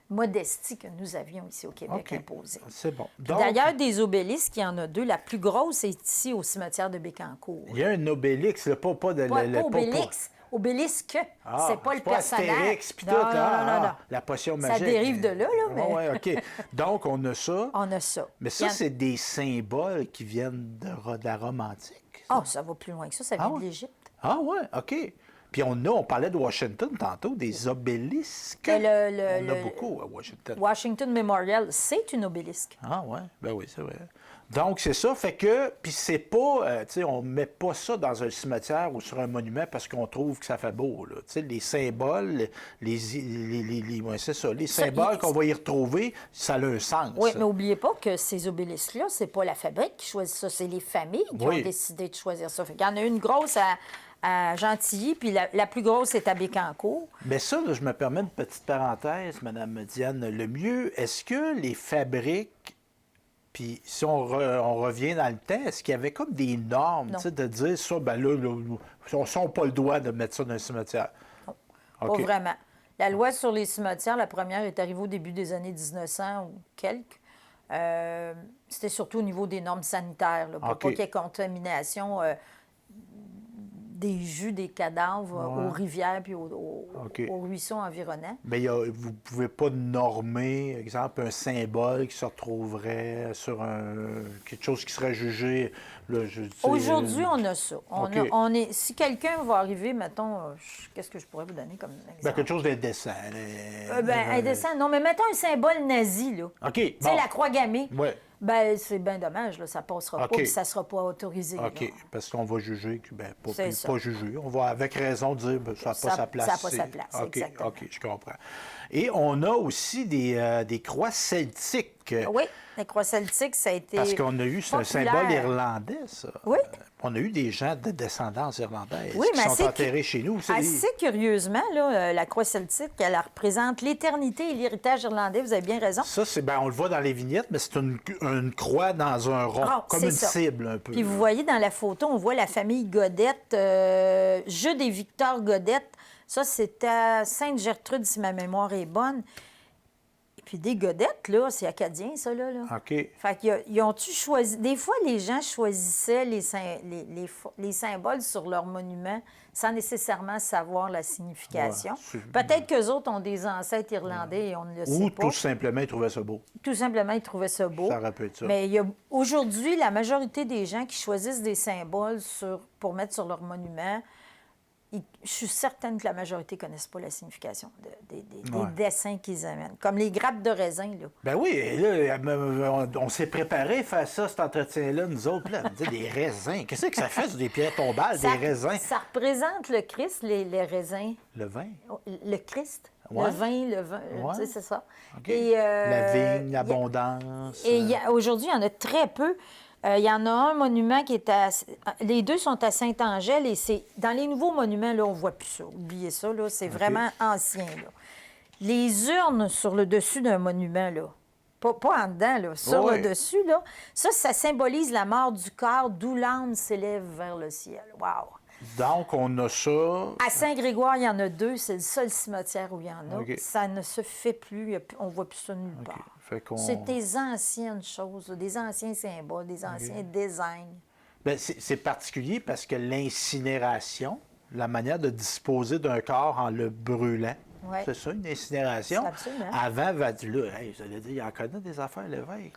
modestie que nous avions ici au Québec imposées. C'est bon. D'ailleurs, des obélisques, il y en a deux. La plus grosse est ici au cimetière de Bécancour. Il y a un obélix, là, pas obélix. Obélisque, c'est pas le personnage. Astérix, puis tout, là. La potion magique. Ça dérive de là, mais... Oui, OK. Donc, on a ça. On a ça. Mais ça, c'est des symboles qui viennent de la Rome antique. Ah, ça va plus loin que ça. Ça vient de l'Égypte. Ah, oui, OK. Puis on parlait de Washington tantôt, des obélisques. On a beaucoup à Washington. Washington Memorial, c'est une obélisque. Ah, ouais. Ben oui, c'est vrai. Donc, c'est ça. Fait que, puis c'est pas, tu sais, on met pas ça dans un cimetière ou sur un monument parce qu'on trouve que ça fait beau, là. Tu sais, les symboles, c'est ça, les symboles qu'on va y retrouver, ça a un sens. Oui, mais n'oubliez pas que ces obélisques-là, c'est pas la fabrique qui choisit ça, c'est les familles qui ont décidé de choisir ça. Fait qu'il y en a une grosse à Gentilly, puis la plus grosse est à Bécancour. Mais ça, là, je me permets une petite parenthèse, Mme Diane. Le mieux, est-ce que les fabriques, puis si on revient dans le temps, est-ce qu'il y avait comme des normes, tu sais, de dire ça, ben là, on n'a pas le droit de mettre ça dans un cimetière? Non, pas vraiment. La loi sur les cimetières, la première est arrivée au début des années 1900 ou quelques. C'était surtout au niveau des normes sanitaires, là, pour pas qu'il y ait contamination des jus, des cadavres aux rivières puis aux ruisseaux environnants. Mais vous ne pouvez pas normer, exemple, un symbole qui se retrouverait sur quelque chose qui serait jugé. Aujourd'hui, on a ça. Si quelqu'un va arriver, mettons, qu'est-ce que je pourrais vous donner comme exemple? Ben, quelque chose d'indécent. Indécent, non, mais mettons un symbole nazi, là. OK. Tu sais, la croix gammée. Oui. Ben c'est bien dommage, là, ça passera pas, puis ça sera pas autorisé. OK, là. Parce qu'on va juger, pas juger, on va avec raison dire que ça n'a pas sa place. Ça n'a pas sa place, exactement. OK, je comprends. Et on a aussi des croix celtiques. Oui, les croix celtiques, ça a été Parce qu'on a eu, c'est un symbole irlandais, ça. Oui. On a eu des gens de descendance irlandaise qui sont enterrés chez nous. Assez curieusement, là, la croix celtique, elle représente l'éternité et l'héritage irlandais. Vous avez bien raison. Ça, on le voit dans les vignettes, mais c'est une croix dans un rond, comme une cible un peu. Puis vous voyez dans la photo, on voit la famille Godette, Jude et Victor Godette. Ça, c'était à Sainte-Gertrude, si ma mémoire est bonne. Et puis des Godettes, là, c'est acadien, ça, là. OK. Fait qu'ils ont-tu choisi... Des fois, les gens choisissaient les symboles sur leur monument sans nécessairement savoir la signification. Peut-être qu'eux autres ont des ancêtres irlandais et on ne le sait pas. Ou tout simplement, ils trouvaient ça beau. Tout simplement, ils trouvaient ça beau. Ça aurait pu être ça. Mais aujourd'hui, la majorité des gens qui choisissent des symboles pour mettre sur leur monument, je suis certaine que la majorité ne connaissent pas la signification des dessins qu'ils amènent. Comme les grappes de raisin, là. Ben oui, et là, on s'est préparé à faire ça, cet entretien-là, nous autres. Là, on dit des raisins. Qu'est-ce que ça fait sur des pierres tombales, des raisins? Ça représente le Christ, les raisins. Le vin? Le Christ. Ouais. le vin, tu sais, c'est ça. Okay. Et, la vigne, l'abondance. Et aujourd'hui, il y en a très peu. Il y en a un monument qui est les deux sont à Saint-Angèle et c'est... Dans les nouveaux monuments, là, on ne voit plus ça. Oubliez ça, là. C'est vraiment ancien, là. Les urnes sur le dessus d'un monument, là. Pas en dedans, là. Sur le dessus, là. Ça symbolise la mort du corps, d'où l'âme s'élève vers le ciel. Wow! Donc, on a ça... À Saint-Grégoire, il y en a deux. C'est le seul cimetière où il y en a. Okay. Ça ne se fait plus. On ne voit plus ça nulle part. C'est des anciennes choses, des anciens symboles, des anciens designs. Bien, c'est particulier parce que l'incinération, la manière de disposer d'un corps en le brûlant, c'est ça, une incinération. Absolument. Avant, là, vous allez dire, il en connaît des affaires, l'évêque.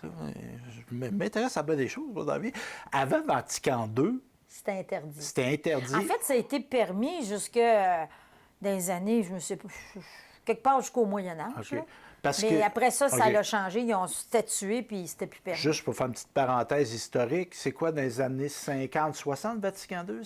Je m'intéresse à bien des choses dans la vie. Avant Vatican II, c'était interdit. C'était interdit. En fait, ça a été permis jusque dans les années, je ne sais pas, quelque part jusqu'au Moyen Âge. OK. Parce Mais que, après ça, ça OK. l'a changé. Ils ont statué, puis c'était plus permis. Juste pour faire une petite parenthèse historique, c'est quoi dans les années 50-60, Vatican II?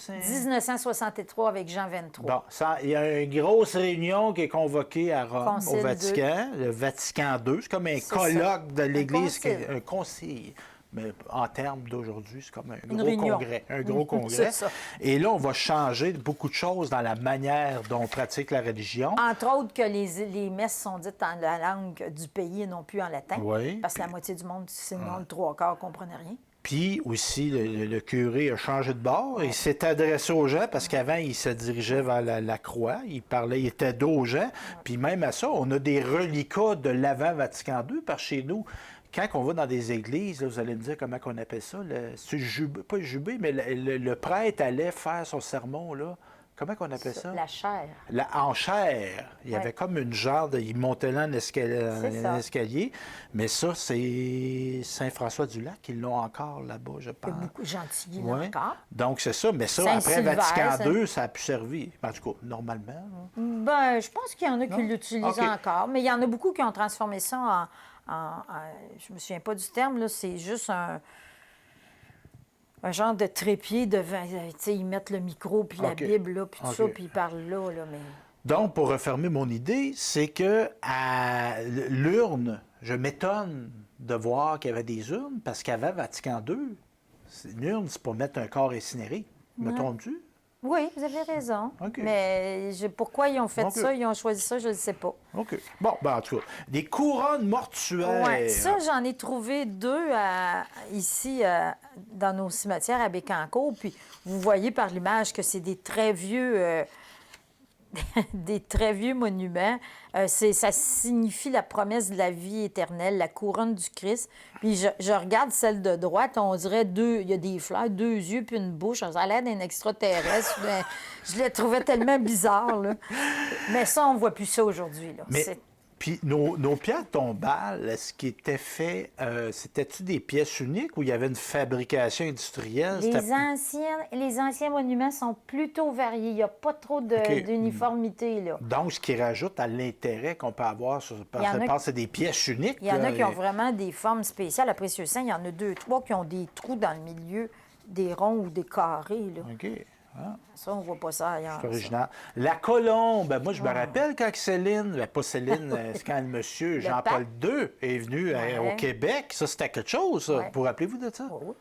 1963 avec Jean XXIII. Bon, il y a une grosse réunion qui est convoquée à Rome, Concile au Vatican, le Vatican II. C'est comme un colloque de l'Église, concile. un concile. Mais en termes d'aujourd'hui, c'est comme un Une gros réunion. congrès. Un gros congrès. C'est ça. Et là, on va changer beaucoup de choses dans la manière dont on pratique la religion. Entre autres que les messes sont dites en la langue du pays et non plus en latin. Oui. Parce que la moitié du monde, sinon le trois quarts, ne comprenait rien. Puis aussi, le curé a changé de bord. Il s'est adressé aux gens parce qu'avant, il se dirigeait vers la croix. Il parlait, il était dos aux gens. Puis même à ça, on a des reliquats de l'avant Vatican II par chez nous. Quand on va dans des églises, là, vous allez me dire comment on appelle ça, c'est le jubé, pas le jubé, mais le prêtre allait faire son sermon, là. Comment on appelle ça? La chair. En chair. Il y avait comme une genre de... Il montait là un escalier. Mais ça, c'est Saint-François-du-Lac. Ils l'ont encore là-bas, je Il y pense. a beaucoup de Gentilly, là, Ouais. encore. Donc, c'est ça. Mais ça, après Saint-Sylvain, Vatican II, ça a pu servir. En tout cas, normalement. Là. Ben, je pense qu'il y en a qui Non? l'utilisent OK. encore, mais il y en a beaucoup qui ont transformé ça je me souviens pas du terme, là, c'est juste un genre de trépied devant. Tu sais, ils mettent le micro, puis la OK. Bible, là, puis tout OK. ça, puis ils parlent là, mais... Donc, pour refermer mon idée, c'est que à l'urne, je m'étonne de voir qu'il y avait des urnes, parce qu'avant Vatican II, une urne, c'est pour mettre un corps incinéré. Me trompes-tu? Oui, vous avez raison. OK. Mais pourquoi ils ont fait OK. ça, ils ont choisi ça, je ne sais pas. OK. Bon, ben en tout cas, des couronnes mortuaires. Ouais, ça, j'en ai trouvé deux ici dans nos cimetières à Bécancour. Puis vous voyez par l'image que c'est des très vieux, des très vieux monuments. Ça signifie la promesse de la vie éternelle, la couronne du Christ. Puis je regarde celle de droite, on dirait il y a des fleurs, 2 yeux puis une bouche. Ça a l'air d'un extraterrestre. Ben, je les trouvais tellement bizarres, là. Mais ça, on ne voit plus ça aujourd'hui, là. Mais, puis nos pierres tombales, ce qui était fait, c'était-tu des pièces uniques ou il y avait une fabrication industrielle? Les anciens monuments sont plutôt variés. Il n'y a pas trop OK. d'uniformité, là. Donc, ce qui rajoute à l'intérêt qu'on peut avoir parce que c'est des pièces uniques. Il y en là, a qui ont vraiment des formes spéciales. À Précieux-Saint, il y en a 2, 3 qui ont des trous dans le milieu, des ronds ou des carrés, là. OK. Ah, Ça, on ne voit pas ça ailleurs. c'est ça. original. La colombe, moi, je me rappelle quand Céline, pas Céline, c'est quand le monsieur Jean-Paul II est venu Ouais. au Québec. Ça, c'était quelque chose, ça. Ouais. Vous rappelez-vous de ça? Oui, oui.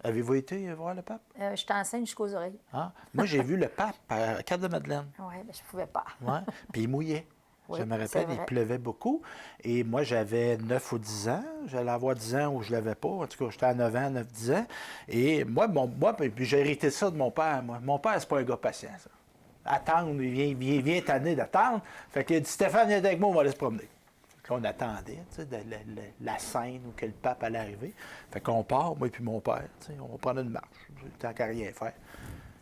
Avez-vous été voir le pape? Je t'enseigne jusqu'aux oreilles. Ah, moi, j'ai vu le pape à Cap-de-Madeleine. Oui, mais je ne pouvais pas. Ouais. Puis il mouillait. Oui, je me c'est rappelle, il vrai. pleuvait beaucoup. Et moi, j'avais 9 ou 10 ans. J'allais avoir 10 ans où je ne l'avais pas. En tout cas, j'étais à 9 ans, 9-10 ans. Et moi, puis j'ai hérité ça de mon père. Moi. Mon père, c'est pas un gars patient, ça. Attendre, il vient tanner d'attendre. Fait qu'il a dit, Stéphane, viens avec moi, on va aller se promener. Fait qu'on attendait, tu sais, la scène où que le pape allait arriver. Fait qu'on part, moi et puis mon père, tu sais, on va prendre une marche. Tant qu'à rien faire.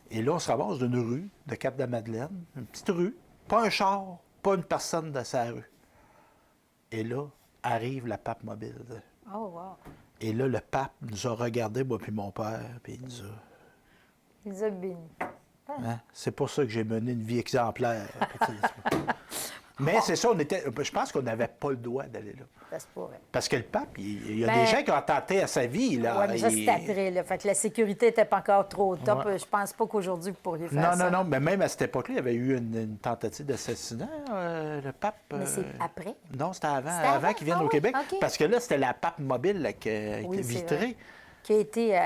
Et là, on se ramasse d'une rue de Cap-de-Madeleine, une petite rue, pas un char, pas une personne dans sa rue. Et là, arrive la pape mobile. Oh, wow. Et là, le pape nous a regardés, moi puis mon père, puis il nous a... Il les a bénis. Hein? C'est pour ça que j'ai mené une vie exemplaire. Mais c'est ça, je pense qu'on n'avait pas le droit d'aller là. Ça se pourrait. Parce que le pape, il y a Ben, des gens qui ont tenté à sa vie. Là. Oui, mais ça, c'est après. Là. Fait que la sécurité n'était pas encore trop top. Ouais. Je pense pas qu'aujourd'hui, vous pourriez faire ça. Non, mais même à cette époque-là, il y avait eu une tentative d'assassinat, le pape. Mais c'est après? Non, c'était avant, C'était avant? qu'il vienne Ah au oui? Québec. OK. Parce que là, c'était la pape mobile là, qui était Oui, c'est vitrée. vrai. Qui a été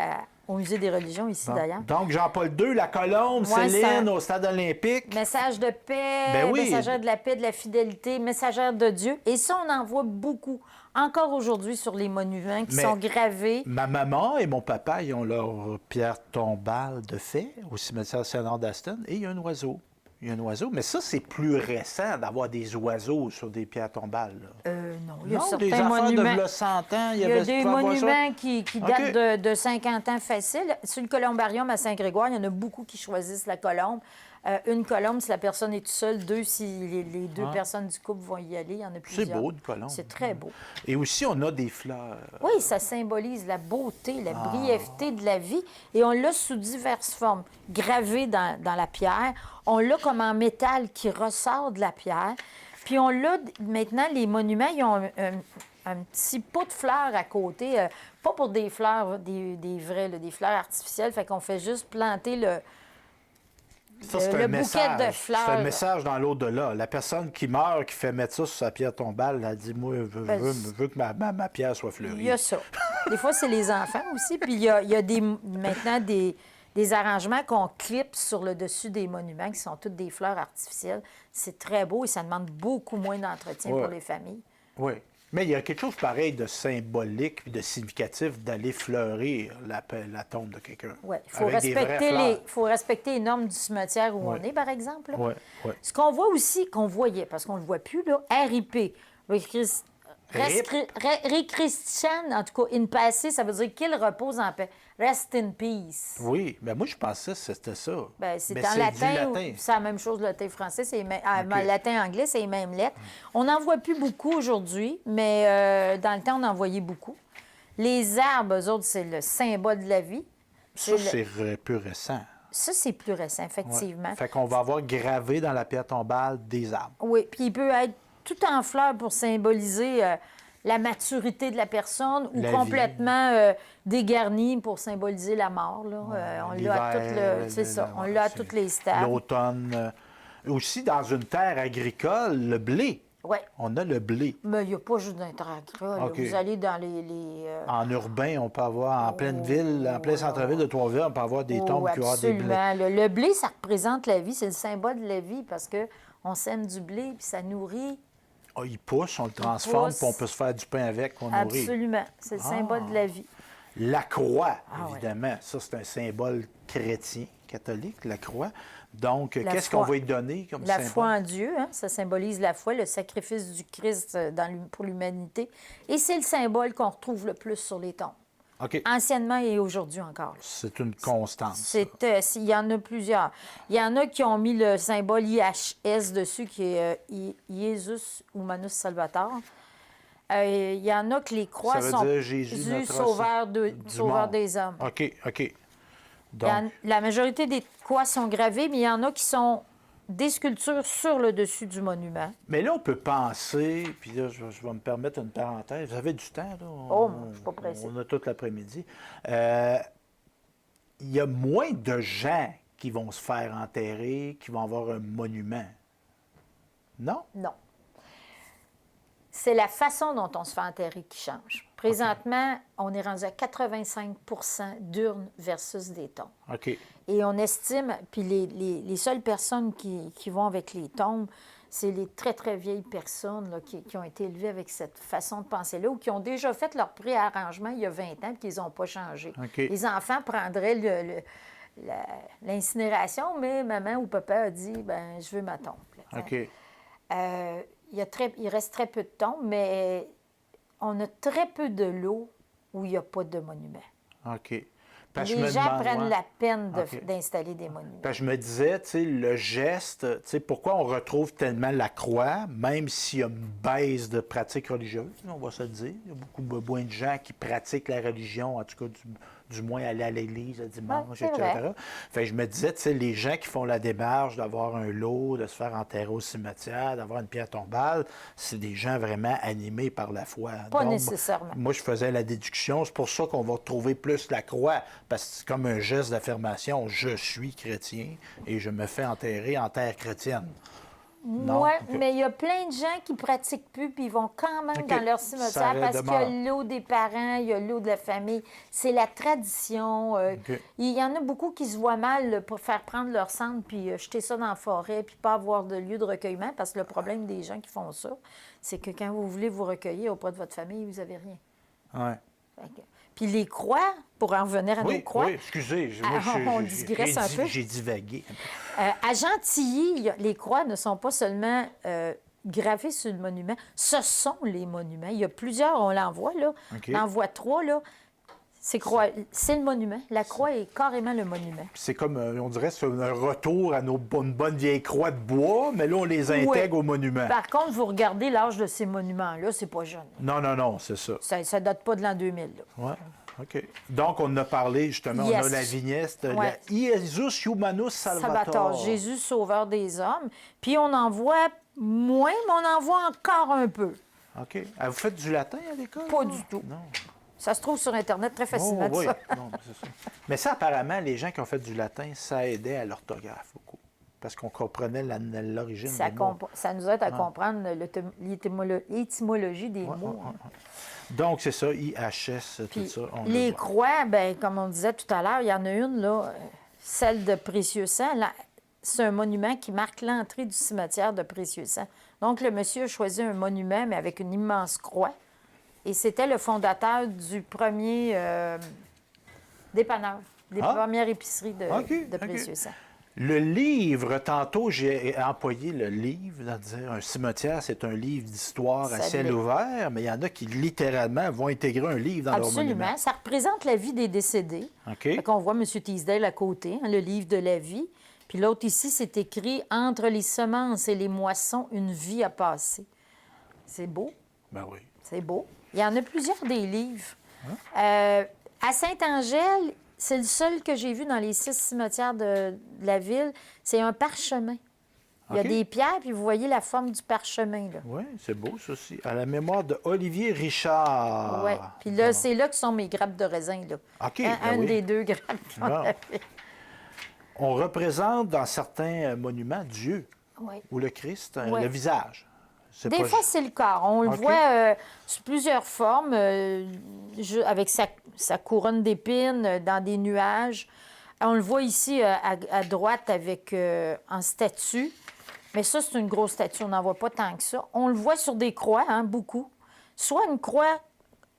au Musée des religions ici, Bon. d'ailleurs. Donc, Jean-Paul II, la colombe, Ouais, Céline ça- au stade olympique. Message de paix, Ben oui. messagère de la paix, de la fidélité, messagère de Dieu. Et ça, on en voit beaucoup, encore aujourd'hui, sur les monuments qui Mais- sont gravés. Ma maman et mon papa, ils ont leur pierre tombale de fait au cimetière Saint-Laurent d'Aston et il y a un oiseau. Il y a un oiseau, mais ça, c'est plus récent d'avoir des oiseaux sur des pierres tombales. Là. Non, il y a Non, certains des affaires monuments. de v'là 100 ans. Il y a avait des pu avoir ça. monuments qui OK. datent de 50 ans facile. Sur le columbarium à Saint-Grégoire, il y en a beaucoup qui choisissent la colombe. Une colombe, si la personne est toute seule. 2, si les 2 personnes du couple vont y aller. Il y en a plusieurs. C'est beau, une colombe. C'est très beau. Et aussi, on a des fleurs. Oui, ça symbolise la beauté, la Ah. brièveté de la vie. Et on l'a sous diverses formes. Gravé dans la pierre. On l'a comme en métal qui ressort de la pierre. Puis on l'a, maintenant, les monuments, ils ont un petit pot de fleurs à côté, pas pour des fleurs, des vraies, là, des fleurs artificielles, fait qu'on fait juste planter Ça, c'est le un bouquet message. de fleurs. C'est un message dans l'au-delà. La personne qui meurt, qui fait mettre ça sur sa pierre tombale, elle dit, moi, je veux que ma pierre soit fleurie. Il y a ça. Des fois, c'est les enfants aussi. Puis il y a maintenant des arrangements qu'on clip sur le dessus des monuments qui sont toutes des fleurs artificielles. C'est très beau et ça demande beaucoup moins d'entretien Ouais. pour les familles. Oui. Mais il y a quelque chose pareil de symbolique et de significatif d'aller fleurir la tombe de quelqu'un. Oui, il faut respecter les normes du cimetière où Ouais. on est, par exemple. Oui, oui. Ce qu'on voit aussi, qu'on voyait, parce qu'on ne le voit plus, là, RIP. Christian, en tout cas, in passé, ça veut dire qu'il repose en paix. Rest in peace. Oui, mais moi, je pensais que c'était ça. Ben, c'est Mais en du latin, c'est la même chose, le latin français, latin anglais, c'est les mêmes lettres. On n'en voit plus beaucoup aujourd'hui, mais dans le temps, on en voyait beaucoup. Les arbres, eux autres, c'est le symbole de la vie. Ça, c'est plus récent. Ça, c'est plus récent, effectivement. Ouais. Fait qu'on va avoir gravé dans la pierre tombale des arbres. Oui, puis il peut être tout en fleurs pour symboliser la maturité de la personne ou La complètement dégarni pour symboliser la mort. Là. On l'a à tous les stades. L'automne. Aussi, dans une terre agricole, le blé. Oui. On a le blé. Mais il n'y a pas juste d'intérêt. OK. Vous allez dans En urbain, on peut avoir, en pleine ville, en plein centre-ville de Trois-Rivières, on peut avoir des tombes qui ont des blés. Absolument. Le blé, ça représente la vie. C'est le symbole de la vie parce qu'on sème du blé puis ça nourrit. Ah, il pousse, on le transforme, puis on peut se faire du pain avec, qu'on nourrit. Absolument. C'est le symbole de la vie. La croix, Ah, évidemment. Ça, c'est un symbole chrétien, catholique, la croix. Donc, qu'est-ce foi. qu'on va y donner comme La symbole? foi en Dieu, hein, ça symbolise la foi, le sacrifice du Christ pour l'humanité. Et c'est le symbole qu'on retrouve le plus sur les tombes. OK. Anciennement et aujourd'hui encore. C'est une constance. Il y en a plusieurs. Il y en a qui ont mis le symbole IHS dessus, qui est Jesus Humanus Salvator. Il y en a que les croix Ça veut sont dire Jésus, notre sauveur monde. des hommes. OK, OK. Il y Donc, en- la majorité des croix sont gravées, mais il y en a qui sont des sculptures sur le dessus du monument. mais là, on peut penser, puis là, je vais me permettre une parenthèse. Vous avez du temps, là? Moi, je suis pas pressée. On a tout l'après-midi. Il y a moins de gens qui vont se faire enterrer, qui vont avoir un monument. Non? Non. C'est la façon dont on se fait enterrer qui change. Présentement, on est rendu à 85 d'urnes versus des tombes. OK. Et on estime, puis les seules personnes qui vont avec les tombes, c'est les très, très vieilles personnes là, qui ont été élevées avec cette façon de penser-là ou qui ont déjà fait leur préarrangement il y a 20 ans et qu'ils n'ont pas changé. OK. Les enfants prendraient l'incinération, mais maman ou papa a dit, ben je veux ma tombe. Là, OK. il reste très peu de tombes, mais on a très peu de lots où il n'y a pas de monument. OK. Parce que je Les me gens demande, prennent ouais. la peine OK. d'installer des monuments. Parce que je me disais, tu sais, le geste, tu sais, pourquoi on retrouve tellement la croix, même s'il y a une baisse de pratiques religieuses, on va se le dire. Il y a beaucoup moins de gens qui pratiquent la religion, en tout cas, du moins aller à l'église le dimanche, c'est etc. vrai. Fait que je me disais, tu sais, les gens qui font la démarche d'avoir un lot, de se faire enterrer au cimetière, d'avoir une pierre tombale, c'est des gens vraiment animés par la foi. Pas Donc, nécessairement. moi, je faisais la déduction. C'est pour ça qu'on va trouver plus la croix, parce que c'est comme un geste d'affirmation. Je suis chrétien et je me fais enterrer en terre chrétienne. Non? Oui, OK. mais il y a plein de gens qui ne pratiquent plus puis ils vont quand même OK. dans leur Ça cimetière parce qu'il y a demeure. l'eau des parents, il y a l'eau de la famille. C'est la tradition. OK. Il y en a beaucoup qui se voient mal là, pour faire prendre leur cendre puis jeter ça dans la forêt puis pas avoir de lieu de recueillement parce que le problème des gens qui font ça, c'est que quand vous voulez vous recueillir auprès de votre famille, vous n'avez rien. Ouais. Fait que- Puis les croix, pour en revenir à nos Oui, croix, oui, excusez. on digresse un peu. J'ai divagué. À Gentilly, les croix ne sont pas seulement gravées sur le monument, ce sont les monuments. Il y a plusieurs, on l'en voit, là. OK. On en voit 3, là. C'est le monument. La croix est carrément le monument. C'est comme, on dirait, c'est un retour à une bonne vieille croix de bois, mais là, on les intègre au monument. Par contre, vous regardez l'âge de ces monuments-là, c'est pas jeune. Non, non, non, c'est ça. Ça date pas de l'an 2000, là. Oui, OK. Donc, on en a parlé, justement, on a Yes. la vignette, Ouais. la Jesus Humanus Salvator. Jésus, sauveur des hommes. Puis on en voit Moins, mais on en voit encore un peu. OK. Vous faites du latin à l'école? Pas du tout. Non. Ça se trouve sur Internet très facilement, Oh, oui. ça. Non, c'est ça. Mais ça, apparemment, les gens qui ont fait du latin, ça aidait à l'orthographe beaucoup. Parce qu'on comprenait l'origine des mots. Ça nous aide à comprendre l'étymologie des mots. Donc, c'est ça, IHS, Puis, tout ça. les croix, bien, comme on disait tout à l'heure, il y en a une, là, celle de Précieux-Sang. C'est un monument qui marque l'entrée du cimetière de Précieux-Sang. Donc, le monsieur a choisi un monument, mais avec une immense croix. Et c'était le fondateur du premier dépanneur, des premières épiceries de Précieux-Sang. Le livre, tantôt, j'ai employé le livre, c'est-à-dire un cimetière, c'est un livre d'histoire à ciel ouvert, mais il y en a qui, littéralement, vont intégrer un livre dans leur monument. Absolument. Ça représente la vie des décédés. OK. On voit M. Teasdale à côté, le livre de la vie. Puis l'autre ici, c'est écrit « Entre les semences et les moissons, une vie a passé ». C'est beau. Ben oui. C'est beau. Il y en a plusieurs des livres. À Saint-Angèle, c'est le seul que j'ai vu dans les 6 cimetières de la ville. C'est un parchemin. Il y a des pierres, puis vous voyez la forme du parchemin. Oui, c'est beau, ça aussi. À la mémoire de Olivier Richard. Oui. Puis là, c'est là que sont mes grappes de raisin. Là. OK. Un des 2 grappes qu'on Bon. avait. On représente dans certains monuments Dieu ou le Christ, le visage. Des fois, c'est le corps. On le voit sous plusieurs formes, avec sa couronne d'épines, dans des nuages. On le voit ici à droite avec en statue. Mais ça, c'est une grosse statue. On n'en voit pas tant que ça. On le voit sur des croix, beaucoup. Soit une croix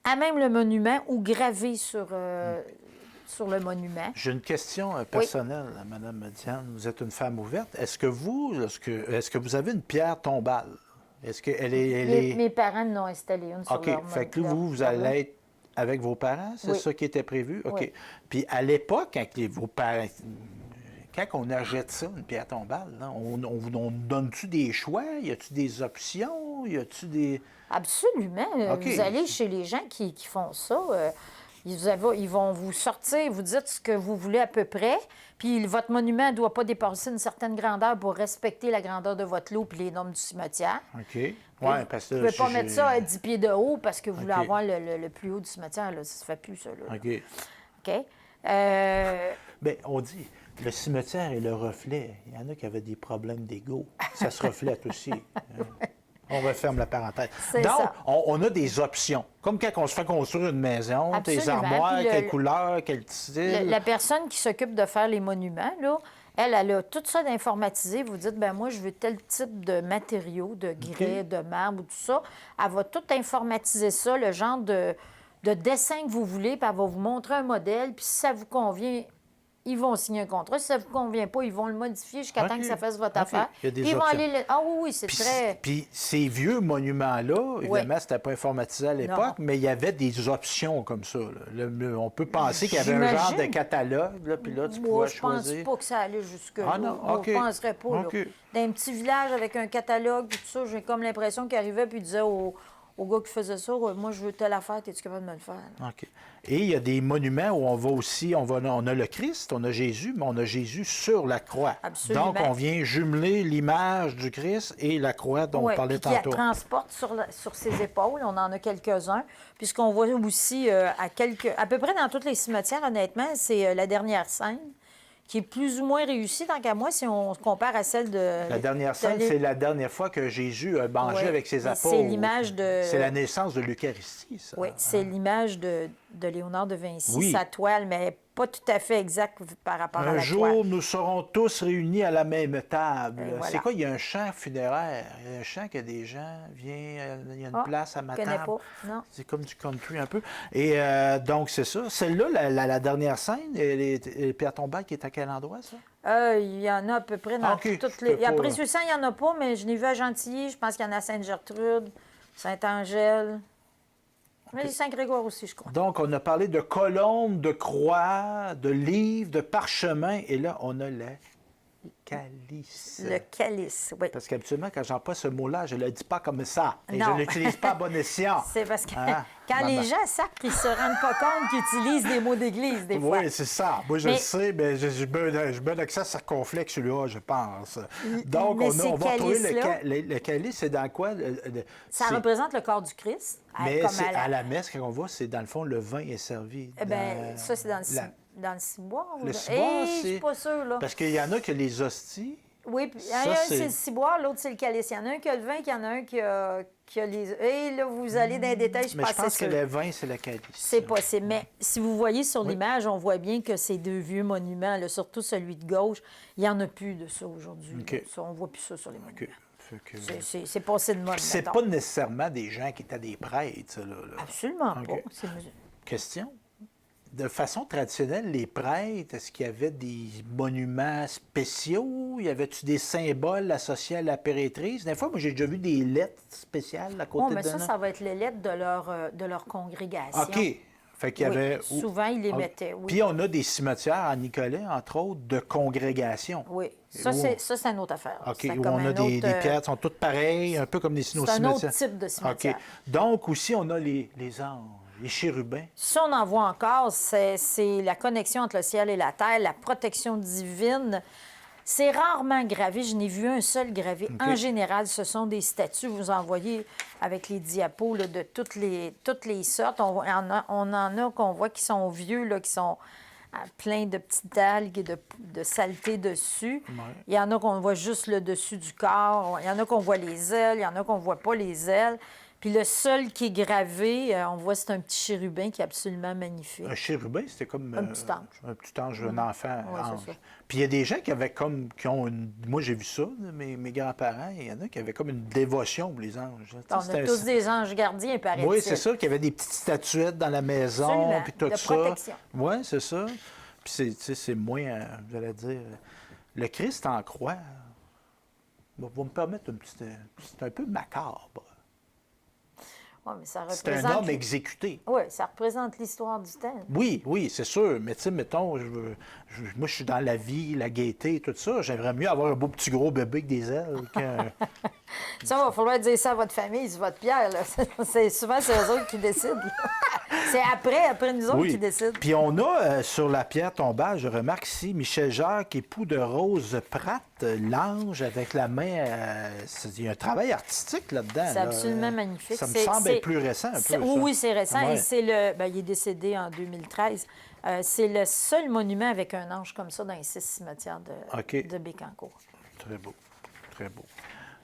à même le monument ou gravée sur le monument. J'ai une question personnelle, Mme Diane. Vous êtes une femme ouverte. Est-ce que vous avez une pierre tombale? Est-ce qu'elle est... Mes parents n'ont installé une sur leur OK. Fait que vous allez être avec vos parents? C'est ça qui était prévu? OK. Oui. Puis à l'époque, vos parents... Quand on achète ça, une pierre tombale, là, on donne-tu des choix? Y a-tu des options? Y a-tu des... Absolument. OK. Vous allez chez les gens qui font ça. Ils vont vous sortir, vous dites ce que vous voulez à peu près, puis votre monument ne doit pas dépasser une certaine grandeur pour respecter la grandeur de votre lot puis les normes du cimetière. OK. Oui, parce que... Vous ne pouvez pas mettre ça à 10 pieds de haut parce que vous voulez avoir le plus haut du cimetière. Là. Ça ne se fait plus, ça. Là. OK. OK. Bien, on dit, le cimetière est le reflet. Il y en a qui avaient des problèmes d'ego. Ça se reflète aussi. On referme la parenthèse. Donc, ça. on a des options. Comme quand on se fait construire une maison, des Absolument. armoires, Puis quelle couleur, quel style. La personne qui s'occupe de faire les monuments, là, elle a tout ça d'informatisé. Vous dites, ben moi, je veux tel type de matériaux, de grès, de marbre ou tout ça. Elle va tout informatiser ça, le genre de dessin que vous voulez, puis elle va vous montrer un modèle. Puis si ça vous convient, ils vont signer un contrat. Si ça ne vous convient pas, ils vont le modifier jusqu'à temps que ça fasse votre affaire. Il y a des Puis ils vont options. aller... Ah oui, c'est très... Puis ces vieux monuments-là, évidemment, c'était pas informatisé à l'époque, mais il y avait des options comme ça. Là. On peut penser qu'il y avait un genre de catalogue, là, puis là, tu pouvais choisir. Je pense pas que ça allait jusque-là. Ah non? OK. Je ne penserais pas. OK. Là. Dans un petit village avec un catalogue, puis tout ça, j'ai comme l'impression qu'il arrivait puis il disait au gars qui faisait ça, moi, je veux telle affaire, es-tu capable de me le faire? Là? OK. Et il y a des monuments où on va aussi, on a le Christ, on a Jésus, mais on a Jésus sur la croix. Absolument. Donc, on vient jumeler l'image du Christ et la croix dont on parlait puis tantôt. Qui transporte sur ses épaules. On en a quelques-uns. Puis ce qu'on voit aussi à peu près dans tous les cimetières, honnêtement, c'est la dernière scène, qui est plus ou moins réussie, tant qu'à moi, si on se compare à celle de... La dernière scène, c'est la dernière fois que Jésus a mangé avec ses apôtres. C'est l'image de... C'est la naissance de l'Eucharistie, ça. Oui, c'est l'image de Léonard de Vinci, Oui. sa toile, mais pas tout à fait exact par rapport à la Un toile. jour, nous serons tous réunis à la même table. Et voilà. C'est quoi? Il y a un chant funéraire. Il y a un chant que des gens viennent, il y a une place à ma Je connais table. pas, non. C'est comme du country un peu. Et donc, c'est ça. Celle-là, la dernière scène, les pierres tombales, qui est à quel endroit, ça? Il y en a à peu près dans OK, toutes les... je peux pas, Après Susan, il n'y en a pas, mais je l'ai vu à Gentilly. Je pense qu'il y en a à Sainte-Gertrude, Sainte-Angèle. Mais Saint-Grégoire aussi, je crois. Donc, on a parlé de colombes, de croix, de livres, de parchemins. Et là, on a la calice. Le calice, oui. Parce qu'habituellement, quand j'emploie ce mot-là, je ne le dis pas comme ça. Et Non. je ne l'utilise pas à bon escient. C'est parce que Hein? quand Maman. les gens sacrent, ils se rendent pas compte qu'ils utilisent des mots d'église, des fois. Oui, c'est ça. Moi, je Mais- le sais, mais je mets un accent circonflexe celui-là, je pense. Donc, mais on ces va retrouver calices-là- le calice, c'est dans quoi? Ça C'est- représente le corps du Christ. Mais comme c'est à la messe, quand on voit, c'est dans le fond, le vin est servi. Eh bien, dans ça, c'est dans le, la- dans le ciboire. Le là. ciboire, Je suis c'est- pas sûre, là. Parce qu'il y en a que les hosties. Oui, puis Ça, un, c'est- c'est le ciboire, l'autre, c'est le calice. Il y en a un qui a le vin, il y en a un qui a les... Et là, vous allez dans les détails, je suis Mais pas je pense assez que sûre. le vin, c'est le calice. C'est possible. Mais si vous voyez sur Oui. l'image, on voit bien que ces deux vieux monuments, là, surtout celui de gauche, il n'y en a plus de ça aujourd'hui. OK. là. Ça, on ne voit plus ça sur les monuments. OK. Fait que- C'est passé de mode. C'est mettons. pas nécessairement des gens qui étaient des prêtres, ça, là. Absolument OK. pas. C'est- Question. De façon traditionnelle, les prêtres, est-ce qu'il y avait des monuments spéciaux? Y avait-tu des symboles associés à la pérétrice? Des fois, moi, j'ai déjà vu des lettres spéciales à côté Oh, mais de ça va être les lettres de leur congrégation. OK. Fait qu'il y Oui, avait... souvent, ils les Ah, mettaient, oui. Puis on a des cimetières à Nicolet, entre autres, de congrégation. Oui. Ça, Où- c'est une autre affaire. OK, C'est où comme on a un des autre, pierres qui sont toutes pareilles, un peu comme des c'est un cimetières. autre type de cimetière. OK. Donc, aussi, on a les anges, les chérubins. Ça, on en voit encore, c'est la connexion entre le ciel et la terre, la protection divine. C'est rarement gravé. Je n'ai vu un seul gravé. OK. En général, ce sont des statues. Vous en voyez avec les diapos là, de toutes les sortes. On en a qu'on voit qui sont vieux, là, qui sont plein de petites algues et de saleté dessus. Ouais. Il y en a qu'on voit juste le dessus du corps. Il y en a qu'on voit les ailes. Il y en a qu'on voit pas les ailes. Puis le seul qui est gravé, on voit, c'est un petit chérubin qui est absolument magnifique. Un chérubin, c'était comme... Un petit ange. Un petit ange, un enfant Ouais, c'est ange. ça. Puis il y a des gens qui avaient comme... qui ont une... Moi, j'ai vu ça, là, mes grands-parents. Il y en a qui avaient comme une dévotion pour les anges. là. Tu sais, On a c'était- tous des anges gardiens, paraît-il. Oui, c'est ça, qu'il y avait des petites statuettes dans la maison, Absolument, puis tout de ça. protection. Oui, c'est ça. Puis c'est, tu sais, c'est moins, j'allais dire, le Christ en croix. Vous me permettre une petite... C'est un peu macabre. Oui, mais ça C'est un représente... homme exécuté. Oui, ça représente l'histoire du temps. Oui, oui, c'est sûr. Mais tu sais, mettons, moi, je suis dans la vie, la gaieté, tout ça. J'aimerais mieux avoir un beau petit gros bébé avec des ailes qu'un... Ça, il va falloir dire ça à votre famille, c'est votre Pierre. Là. Souvent, c'est eux autres qui décident. là. C'est après nous autres qui décident. Puis on a sur la pierre tombale, je remarque ici, Michel Jacques, époux de Rose Pratt, l'ange avec la main. Il y a un travail artistique là-dedans. C'est là. absolument magnifique. Ça me semble être plus récent un peu. Ça. Oui, c'est récent. Ouais. Et c'est il est décédé en 2013. C'est le seul monument avec un ange comme ça dans les 6 cimetières OK. de Bécancour. Très beau. Très beau.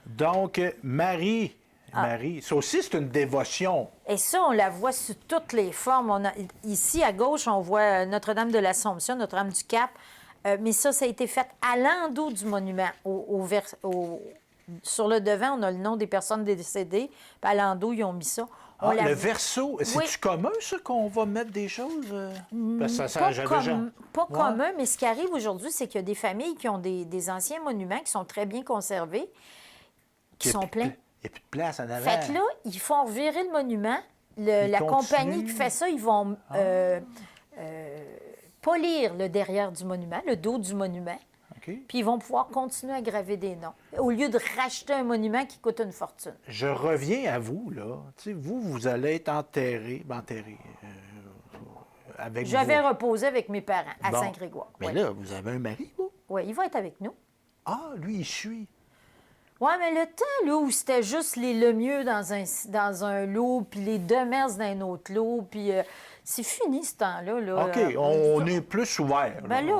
Donc, Marie. Marie, ça aussi, c'est une dévotion. Et ça, on la voit sous toutes les formes. Ici, à gauche, on voit Notre-Dame de l'Assomption, Notre-Dame du Cap. Mais ça a été fait à l'endos du monument. Sur le devant, on a le nom des personnes décédées. Puis à l'endos, ils ont mis ça. On la Le voit- verso, c'est-tu Oui. commun, ça, qu'on va mettre des choses? Parce que Pas, j'avais pas Ouais. commun, mais ce qui arrive aujourd'hui, c'est qu'il y a des familles qui ont des anciens monuments qui sont très bien conservés, qui Il y a sont plus pleins. de pla- Il n'y a plus de place en avant. Fait que là, ils font revirer le monument. La continuent. compagnie qui fait ça, ils vont polir le derrière du monument, le dos du monument, OK. puis ils vont pouvoir continuer à graver des noms, au lieu de racheter un monument qui coûte une fortune. Je reviens à vous, là. Tu sais, vous allez être enterré, avec Je vais vos- reposer avec mes parents à Bon. Saint-Grégoire. Mais Oui. là, vous avez un mari, vous? Oui, il va être avec nous. Ah, lui, il suit. Oui, mais le temps là, où c'était juste les Lemieux dans un lot, puis les Demers dans un autre lot, puis c'est fini ce temps-là. Là. OK, on est plus ouvert. Ben là,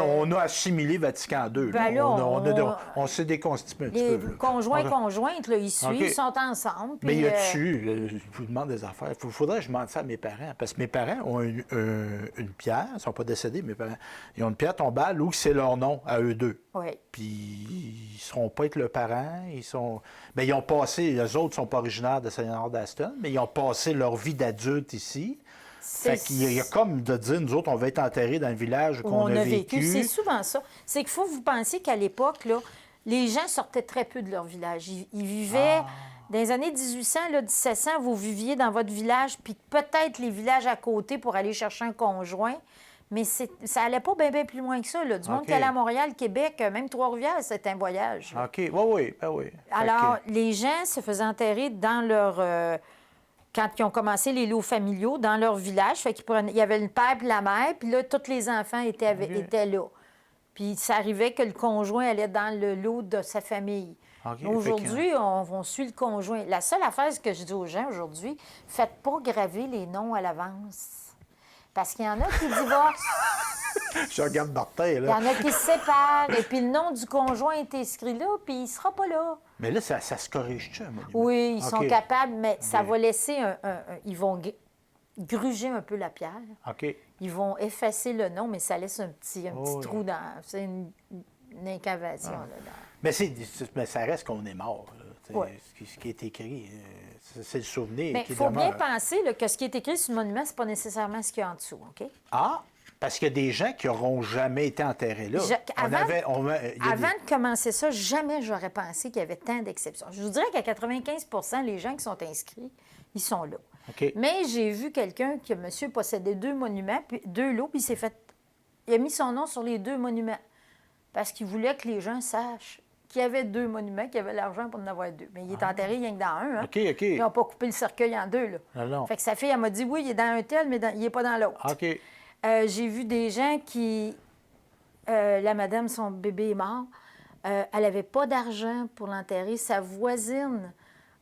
on a assimilé Vatican II. Ben là, on s'est déconstitué un petit Les peu. là. conjoints, OK. conjointes, là, ils suivent, OK. ils sont ensemble. Mais puis, y a-tu, je vous demande des affaires, il faudrait que je demande ça à mes parents, parce que mes parents ont une pierre, ils ne sont pas décédés, mes parents, ils ont une pierre tombale où c'est leur nom, à eux deux. Oui. Puis ils ne seront pas être leurs parents, ils ont passé, les autres ne sont pas originaires de Saint-Léonard d'Aston, mais ils ont passé leur vie d'adulte ici. Fait qu'il y a comme de dire, nous autres, on va être enterrés dans le village où Où on on a a vécu. C'est vécu. souvent ça. C'est qu'il faut vous penser qu'à l'époque, là, les gens sortaient très peu de leur village. Ils vivaient... Ah. Dans les années 1800, là, 1700, vous viviez dans votre village, puis peut-être les villages à côté pour aller chercher un conjoint. Mais ça allait pas bien plus loin que ça. Là. Du monde qui allait à Montréal, Québec, même Trois-Rivières, c'était un voyage. OK. Oui, oui, ben oui. Alors, les gens se faisaient enterrer dans leur... quand ils ont commencé les lots familiaux, dans leur village. Fait il y avait le père et la mère, puis là, tous les enfants étaient là. Puis ça arrivait que le conjoint allait dans le lot de sa famille. Okay. Aujourd'hui, on suit le conjoint. La seule affaire, ce que je dis aux gens aujourd'hui, faites pas graver les noms à l'avance. Parce qu'il y en a qui divorcent. Je regarde Martin, là. Il y en a qui se séparent, et puis le nom du conjoint est inscrit là, puis il sera pas là. Mais là, ça se corrige-tu, un monument? Oui, ils sont capables, mais ça va laisser ils vont gruger un peu la pierre. OK. Ils vont effacer le nom, mais ça laisse un petit trou dans... C'est une incavation, là. Mais ça reste qu'on est mort, là. Oui. Ce qui est écrit, c'est le souvenir Mais qui il faut bien demeure. penser là, que ce qui est écrit sur le monument, c'est pas nécessairement ce qu'il y a en dessous, OK? Ah! Parce qu'il y a des gens qui n'auront jamais été enterrés là. Avant de commencer ça, jamais j'aurais pensé qu'il y avait tant d'exceptions. Je vous dirais qu'à 95 les gens qui sont inscrits, ils sont là. OK. Mais j'ai vu quelqu'un que monsieur possédait 2 monuments, puis 2 lots, puis il a mis son nom sur les 2 monuments parce qu'il voulait que les gens sachent qu'il y avait 2 monuments, qu'il y avait l'argent pour en avoir 2. Mais il est enterré rien que dans un. Hein? OK, OK. Ils n'ont pas coupé le cercueil en 2. Là. Non. Fait que sa fille, elle m'a dit, oui, il est dans un tel, mais il n'est pas dans l'autre. OK. J'ai vu des gens qui... la madame, son bébé est mort. Elle n'avait pas d'argent pour l'enterrer. Sa voisine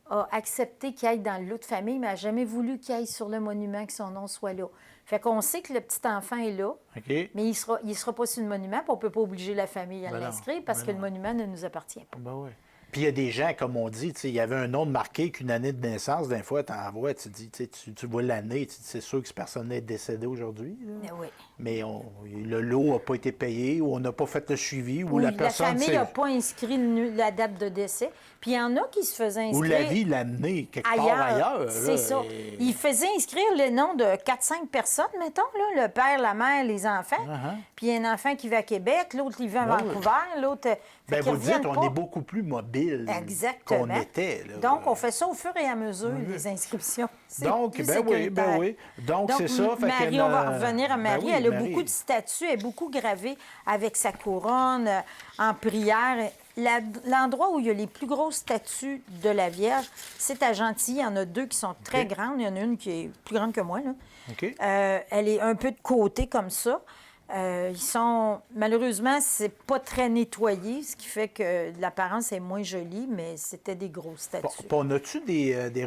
a accepté qu'il aille dans le lot de famille, mais elle n'a jamais voulu qu'il aille sur le monument, que son nom soit là. Fait qu'on sait que le petit enfant est là, OK. mais il sera pas sur le monument, puis on ne peut pas obliger la famille à Ben non, l'inscrire parce ben que non. le monument ne nous appartient pas. Ben oui. Puis il y a des gens, comme on dit, il y avait un nom de marqué qu'une année de naissance, des fois, tu envoies, tu dis, tu vois l'année, tu dis, c'est sûr que cette personne est décédée aujourd'hui. Là. Oui. Mais le lot n'a pas été payé, ou on n'a pas fait le suivi, ou Oui, la personne. famille n'a pas inscrit la date de décès. Puis il y en a qui se faisaient inscrire. Ou la vie l'a amené quelque part ailleurs. C'est là, ça. et- Ils faisaient inscrire le nom de 4-5 personnes, mettons, là, le père, la mère, les enfants. Puis il y a un enfant qui va à Québec, l'autre, il va à Ben oui. Vancouver, l'autre... Ben, fait qu'ils vous dites, reviennent on pas. est beaucoup plus mobile Exactement. qu'on était. Là. Donc, on fait ça au fur et à mesure, les inscriptions. C'est Donc, plus ben oui, ben sécuritaire. oui. Donc, c'est ça. Fait Marie, que, on va revenir à ben Marie. oui, Elle a Marie. beaucoup de statues, elle est beaucoup gravée avec sa couronne en prière. L'endroit où il y a les plus grosses statues de la Vierge, c'est à Gentilly. Il y en a 2 qui sont très grandes. Il y en a une qui est plus grande que moi. Là. OK. Elle est un peu de côté comme ça. Ils sont... Malheureusement, c'est pas très nettoyé, ce qui fait que l'apparence est moins jolie, mais c'était des grosses statues. Puis on a-tu des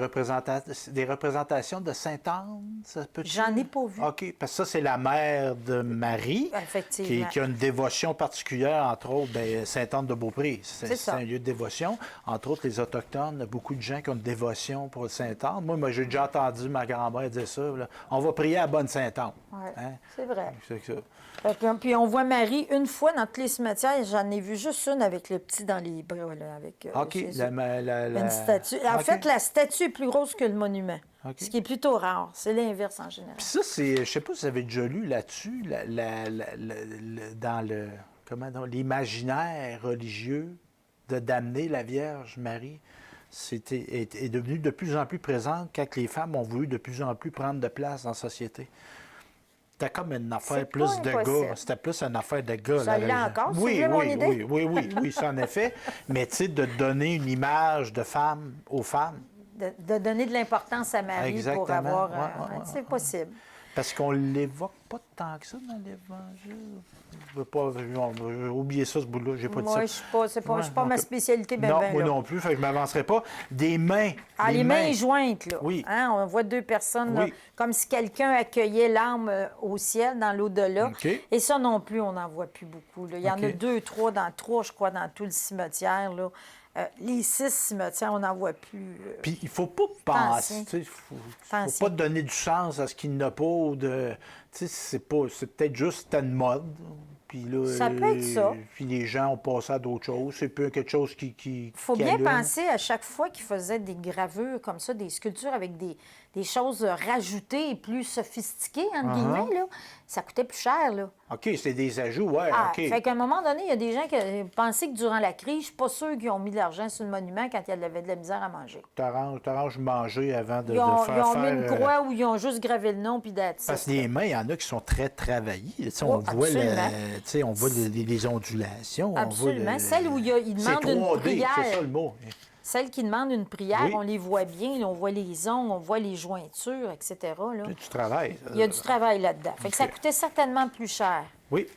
représentations de Sainte-Anne? Ça peut-tu? J'en ai pas vu. OK, parce que ça, c'est la mère de Marie, Effectivement. qui a une dévotion particulière, entre autres, Sainte-Anne de Beaupré. C'est C'est ça. un lieu de dévotion. Entre autres, les Autochtones, il y a beaucoup de gens qui ont une dévotion pour Sainte-Anne. Moi, j'ai déjà entendu ma grand-mère dire ça. Là. On va prier à bonne Sainte-Anne. Ouais, Hein? c'est vrai. C'est ça. Puis on voit Marie une fois dans tous les cimetières. J'en ai vu juste une avec le petit dans les bras. Là, avec, OK. Jésus. La- Une statue. En OK. fait, la statue est plus grosse que le monument. OK. Ce qui est plutôt rare. C'est l'inverse en général. Puis ça, c'est. Je sais pas si vous avez déjà lu là-dessus, dans le. Dans l'imaginaire religieux de d'amener la Vierge Marie. Est devenue de plus en plus présente quand les femmes ont voulu de plus en plus prendre de place dans la société. C'était comme une affaire C'est plus pas de impossible. gars. C'était plus une affaire de gars. Ça la l'est religion. encore, Oui, c'est bien mon oui, idée? oui, ça en effet. Mais tu sais, de donner une image de femme aux femmes, De donner de l'importance à Marie Exactement. pour avoir... Ouais, c'est possible. parce qu'on l'évoque pas tant que ça dans l'Évangile. Je veux pas... J'ai oublié ça, ce bout-là. J'ai pas dit ça. Moi, c'est pas Ouais, ma ok. spécialité. Non, ben, moi là. non plus, fait que je m'avancerai pas. Des mains. Les mains jointes, là. Oui. Hein, on voit 2 personnes, là, Oui. comme si quelqu'un accueillait l'âme au ciel, dans l'au-delà. OK. Et ça non plus, on n'en voit plus beaucoup. Là. Il y en a OK. 2, 3, je crois, dans tout le cimetière. Là. Les 6 cimetières, on n'en voit plus. Puis il faut pas penser, il faut Ancien. pas donner du sens à ce qu'il n'a pas ou de... Tu sais, c'est peut-être juste une mode. Puis là, Ça peut être ça. Puis les gens ont passé à d'autres choses. C'est peu quelque chose qui Il faut qui bien allume. penser à chaque fois qu'ils faisaient des gravures comme ça, des sculptures avec des choses rajoutées et plus sophistiquées, entre guillemets, là, ça coûtait plus cher, là. OK, c'est des ajouts, oui, Ah, OK. fait qu'à un moment donné, il y a des gens qui pensaient que durant la crise, je suis pas sûre qu'ils ont mis de l'argent sur le monument quand il y avait de la misère à manger. T'arranges manger avant de Ils ont faire... mis une croix où ils ont juste gravé le nom, puis that's it. Parce que les mains, il y en a qui sont très travaillées. Tu sais, on Oh, voit, absolument. tu sais, on voit les ondulations. Absolument. On voit Celle où il c'est demande une 3D, prière. c'est ça le mot. Celles qui demandent une prière, Oui. on les voit bien, là, on voit les ongles, on voit les jointures, etc. Là. Tu travailles. Il y a du travail là-dedans. Fait que ça OK. coûtait certainement plus cher. Oui.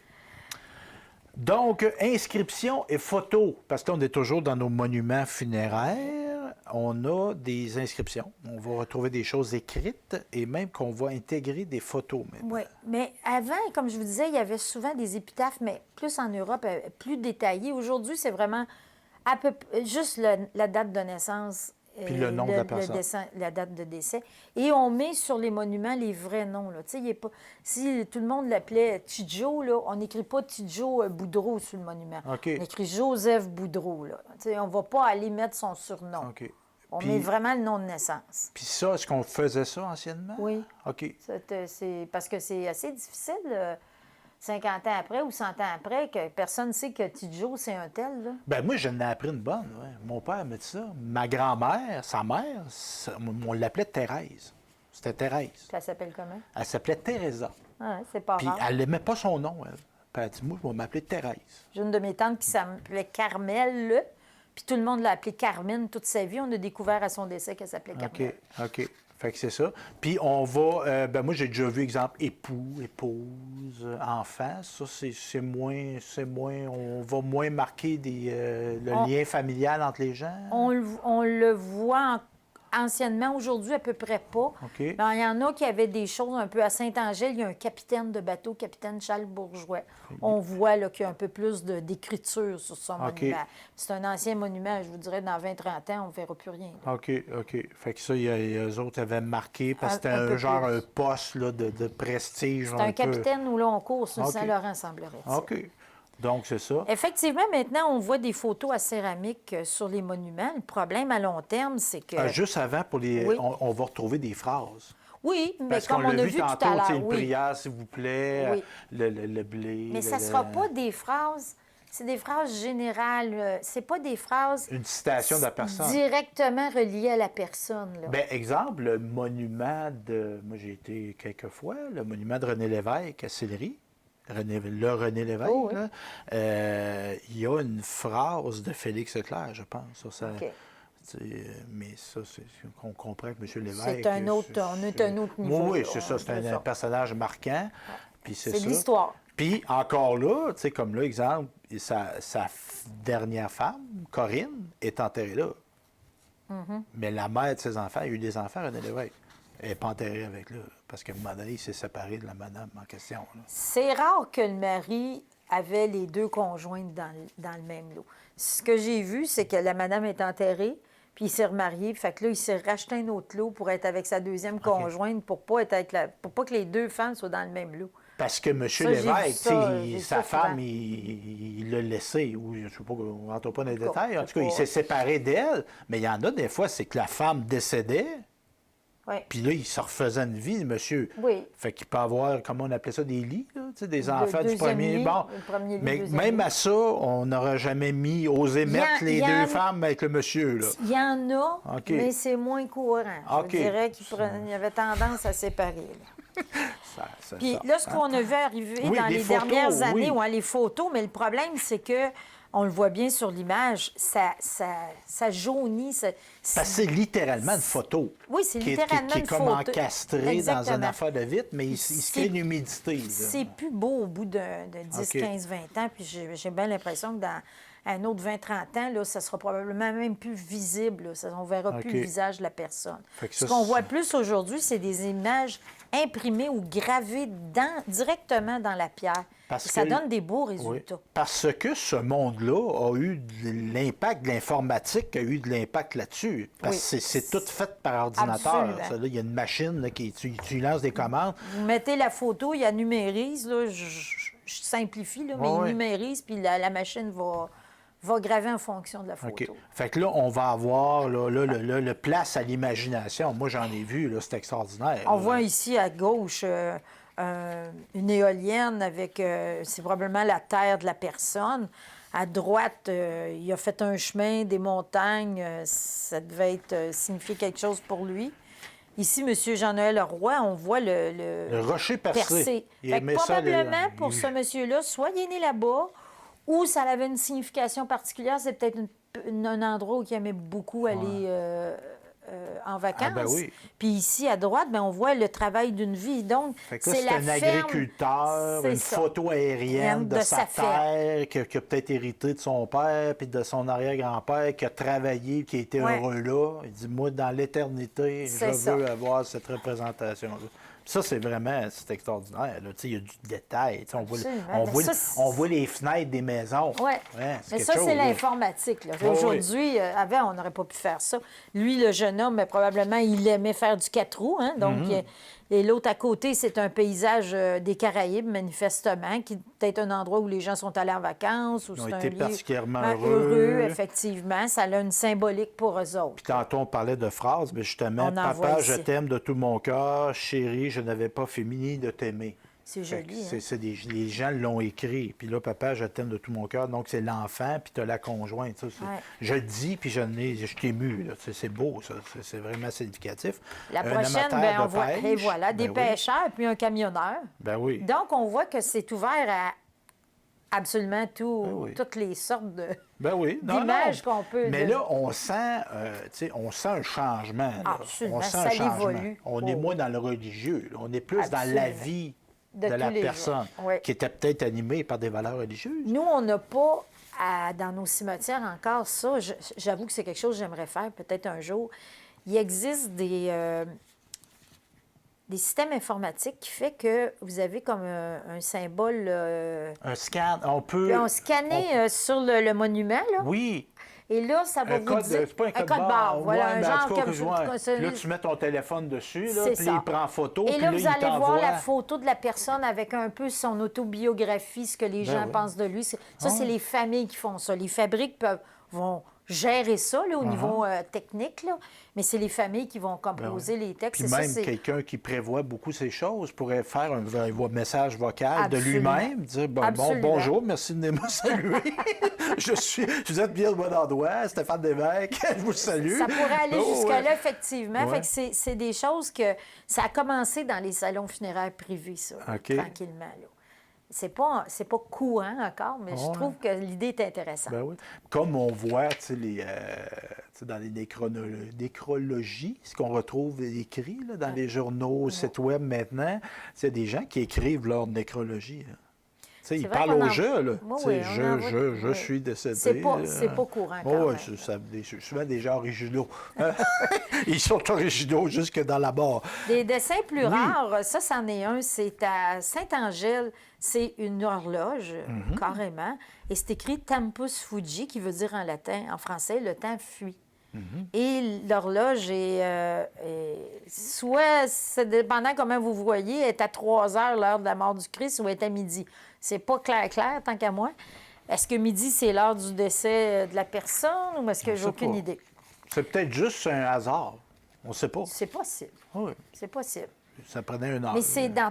Donc, inscription et photo, parce qu'on est toujours dans nos monuments funéraires, on a des inscriptions. On va retrouver des choses écrites et même qu'on va intégrer des photos. Maintenant. Oui, mais avant, comme je vous disais, il y avait souvent des épitaphes, mais plus en Europe, plus détaillées. Aujourd'hui, c'est vraiment juste la date de naissance. Puis le nom de la personne. La date de décès. Et on met sur les monuments les vrais noms. Là. Il est pas, si tout le monde l'appelait Tidjo, là, on n'écrit pas Tidjo Boudreau sur le monument. OK. On écrit Joseph Boudreau. Là. On ne va pas aller mettre son surnom. OK. On Puis- met vraiment le nom de naissance. Puis ça, est-ce qu'on faisait ça anciennement? Oui. OK. C'est parce que c'est assez difficile, 50 ans après ou 100 ans après, que personne ne sait que Tidjo, c'est un tel. Là. Ben moi, je n'ai appris une bonne. Ouais. Mon père m'a dit ça. Ma grand-mère, sa mère, on l'appelait Thérèse. C'était Thérèse. Puis elle s'appelle comment? Elle s'appelait Teresa. Ah, c'est pas Puis rare. elle n'aimait pas son nom, elle. Puis elle a dit, moi, je vais m'appeler Thérèse. J'ai une de mes tantes qui s'appelait Carmel, là, puis tout le monde l'a appelée Carmine toute sa vie. On a découvert à son décès qu'elle s'appelait Carmel. OK, OK. Fait que c'est ça. Puis on va... ben moi, j'ai déjà vu, exemple, époux, épouse, enfant. Ça, c'est moins... On va moins marquer le lien familial entre les gens. On le voit anciennement, aujourd'hui à peu près pas. OK. Mais il y en a qui avaient des choses un peu à Saint-Angèle. Il y a un capitaine de bateau, capitaine Charles Bourgeois. On voit là, qu'il y a un peu plus d'écriture sur son OK. monument. C'est un ancien monument, je vous dirais, dans 20-30 ans, on ne verra plus rien. Là. OK, OK. Fait que ça, eux autres avaient marqué, parce que Un c'était peu un genre plus. un poste là, de prestige. C'est un peu. capitaine où là, on court sur le OK. Saint-Laurent, semblerait-il. OK. Donc, c'est ça. Effectivement, maintenant, on voit des photos à céramique sur les monuments. Le problème à long terme, c'est que... Juste avant, Oui. on va retrouver des phrases. Oui, mais Parce qu'on comme on l'a a vu vu tout tantôt, à tu sais, l'heure, une oui. prière, s'il vous plaît, Oui. le blé. Mais ça ne sera pas des phrases... C'est des phrases générales. C'est pas des phrases Une citation de la personne. directement reliées à la personne. Là. Bien, exemple, le monument de... Moi, j'ai été quelques fois, le monument de René Lévesque à Sillery. René Lévesque, Oh, oui. là. Il y a une phrase de Félix Leclerc, je pense. Sur sa, OK. mais ça, c'est qu'on comprend que M. Lévesque... C'est un autre... On est à un autre niveau. Oui, là. c'est ça. C'est un personnage marquant. Puis C'est ça. de l'histoire. Puis encore là, tu sais, comme là, exemple, sa dernière femme, Corinne, est enterrée là. Mm-hmm. Mais la mère de ses enfants, il y a eu des enfants, René Lévesque. Elle n'est pas enterrée avec là, parce qu'à un moment donné, il s'est séparé de la madame en question. Là. C'est rare que le mari avait les deux conjointes dans le même lot. Ce que j'ai vu, c'est que la madame est enterrée, puis il s'est remarié, fait que là, il s'est racheté un autre lot pour être avec sa deuxième conjointe, pour pas que les deux femmes soient dans le même lot. Parce que M. Ça, j'ai vu Lévesque, ça, tu j'ai sais, sa ça souvent. femme, il l'a laissé, ou je ne sais pas, on ne rentre pas dans les En tout cas, détails. En tout cas, c'est il pas- s'est séparé d'elle, mais il y en a des fois, c'est que la femme décédait, Oui. puis là, il se refaisait une vie, monsieur. Oui. Fait qu'il peut avoir, comment on appelait ça, des lits, là, tu sais, des enfants du deuxième premier. lit, Bon, le premier lit, mais deuxième même lit. à ça, on n'aurait jamais osé mettre les il y en deux a- femmes avec le monsieur, là. Il y en a, OK. mais c'est moins courant. OK. Je dirais qu'il y avait tendance à séparer. Là. Puis Ça, là, ce hein? qu'on a vu arriver Oui, dans les les photos, dernières années, oui. ouais, les photos, mais le problème, c'est que, on le voit bien sur l'image, ça jaunit. Parce que c'est littéralement une photo. Oui, c'est qui est- littéralement qui est une comme photo. encastrée dans une Exactement. affaire de vitre, mais il se crée une humidité. là. C'est plus beau au bout de 10, OK. 15, 20 ans. Puis j'ai bien l'impression que dans un autre 20, 30 ans, là, ça sera probablement même plus visible. Là. On ne verra plus OK. le visage de la personne. Fait que Ce ça, qu'on c'est- voit plus aujourd'hui, c'est des images imprimées ou gravées directement dans la pierre. Parce Et ça que- donne des beaux Oui. résultats. Parce que ce monde-là a eu de l'impact de l'informatique, a eu de l'impact là-dessus. Parce Oui. que c'est tout fait par ordinateur. Absolument. Ça, là, il y a une machine là, tu lances des commandes. Vous mettez la photo, il y a numérise, là, je simplifie, là, mais Ouais, il ouais. numérise, puis la machine va va graver en fonction de la photo. OK. Fait que là, on va avoir le place à l'imagination. Moi, j'en ai vu, là, c'est extraordinaire. On là. voit ici à gauche une éolienne avec, c'est probablement la terre de la personne. À droite, il a fait un chemin, des montagnes. Ça devait signifier quelque chose pour lui. Ici, M. Jean-Noël Roy, on voit Le rocher percé. Il Fait que aimait ça, probablement, pour ce monsieur-là, soit il est né là-bas, ou ça avait une signification particulière. C'est peut-être un endroit où il aimait beaucoup aller en vacances. Ah, ben oui. Puis ici, à droite, ben, on voit le travail d'une vie. Donc, Fait que là, c'est c'est la un ferme. agriculteur, C'est une ça. photo aérienne de sa ferme. terre, qui a peut-être hérité de son père, puis de son arrière-grand-père, qui a travaillé, qui a été Ouais. heureux là. Il dit, moi, dans l'éternité, je C'est ça. veux avoir cette représentation-là. Puis ça, c'est extraordinaire. Là. Tu sais, il y a du détail. Tu sais, Absolument. on voit les fenêtres des maisons. Oui. Ouais, Mais quelque ça, chose, c'est là. l'informatique. Là. Oui, Aujourd'hui, avant, on n'aurait pas pu faire ça. Lui, le jeune homme, probablement, il aimait faire du 4 roues. Hein? Donc, et l'autre à côté, c'est un paysage des Caraïbes, manifestement, qui est peut-être un endroit où les gens sont allés en vacances. Ou Ils ont c'est un été lieu particulièrement heureux, effectivement. Ça a une symbolique pour eux autres. Puis tantôt, on parlait de phrases, mais justement, On en voit papa, ici. je t'aime de tout mon cœur, chérie, je n'avais pas fini de t'aimer. C'est Fait que joli. Hein? les gens l'ont écrit. Puis là, papa, je t'aime de tout mon cœur. Donc, c'est l'enfant, puis tu as la conjointe. Ça, Ouais. je le dis, puis je suis ému. Là. C'est beau, ça. C'est vraiment significatif. La Un prochaine, amateur ben, de on voit, pêche, et voilà, des ben oui. pêcheurs puis un camionneur. Ben oui. Donc, on voit que c'est ouvert à absolument oui. toutes les sortes de... Ben oui. Non, d'images non. qu'on peut- Mais là, on sent, on sent un changement. Là. Absolument, On sent ça un changement. évolue. On Oh, est oui. moins dans le religieux. Là. On est plus dans Absolument. la vie De de la tous les personne, jours. Oui. qui était peut-être animée par des valeurs religieuses. Nous, on n'a pas, dans nos cimetières encore ça. J'avoue que c'est quelque chose que j'aimerais faire peut-être un jour. Il existe des systèmes informatiques qui fait que vous avez comme un symbole... Un scan, on peut... on scannait sur le monument, là. Oui. Et là, ça va Un vous code, dire... c'est pas un code barre. Voilà, Ouais, un mais en genre tout cas, comme je vois. Puis celui- là, tu mets ton téléphone dessus, là, C'est puis ça. il prend photo, Et puis là, là, vous il allez voir t'envoie... la photo de la personne avec un peu son autobiographie, ce que les gens oui. pensent de lui. Ça, Ah c'est ouais. les familles qui font ça. Les fabriques vont gérer ça là, au niveau technique, là, mais c'est les familles qui vont composer les textes. Puis Et ça, même c'est- quelqu'un qui prévoit beaucoup ces choses pourrait faire un message vocal de Absolument. lui-même, dire Absolument. bonjour, merci de venir me saluer. Vous êtes bien au bon endroit, Stéphane Lévesque, je vous salue. Ça pourrait aller Oh, jusqu'à ouais. là, effectivement. Ouais. Fait que c'est des choses que... Ça a commencé dans les salons funéraires privés, ça, OK. tranquillement. Là. C'est pas courant encore, mais je Ouais. trouve que l'idée est intéressante. Ben oui. Comme on voit tu sais, dans les nécrologies, ce qu'on retrouve écrit là, dans les journaux, sites web maintenant, c'est des gens qui écrivent leur nécrologie. Là. Tu sais, ils vrai parlent qu'on au en- jeu, là. Oui, Tu sais, oui, on en voit- je oui. suis décédé. C'est pas courant quand Oh, même. c'est souvent des gens originaux. Ils sont originaux jusque dans la mort. Des dessins plus rares, ça, c'en est un. C'est à Saint-Angèle. C'est une horloge, carrément. Et c'est écrit Tempus Fugit, qui veut dire en latin, en français, le temps fuit. Et l'horloge soit, c'est dépendant comment vous voyez, est à 3 heures, l'heure de la mort du Christ, ou est à midi. C'est pas clair, tant qu'à moi. Est-ce que midi, c'est l'heure du décès de la personne, ou est-ce que On j'ai sait aucune pas. idée? C'est peut-être juste un hasard. On ne sait pas. C'est possible. Oui, C'est possible. ça prenait un an. Mais c'est dans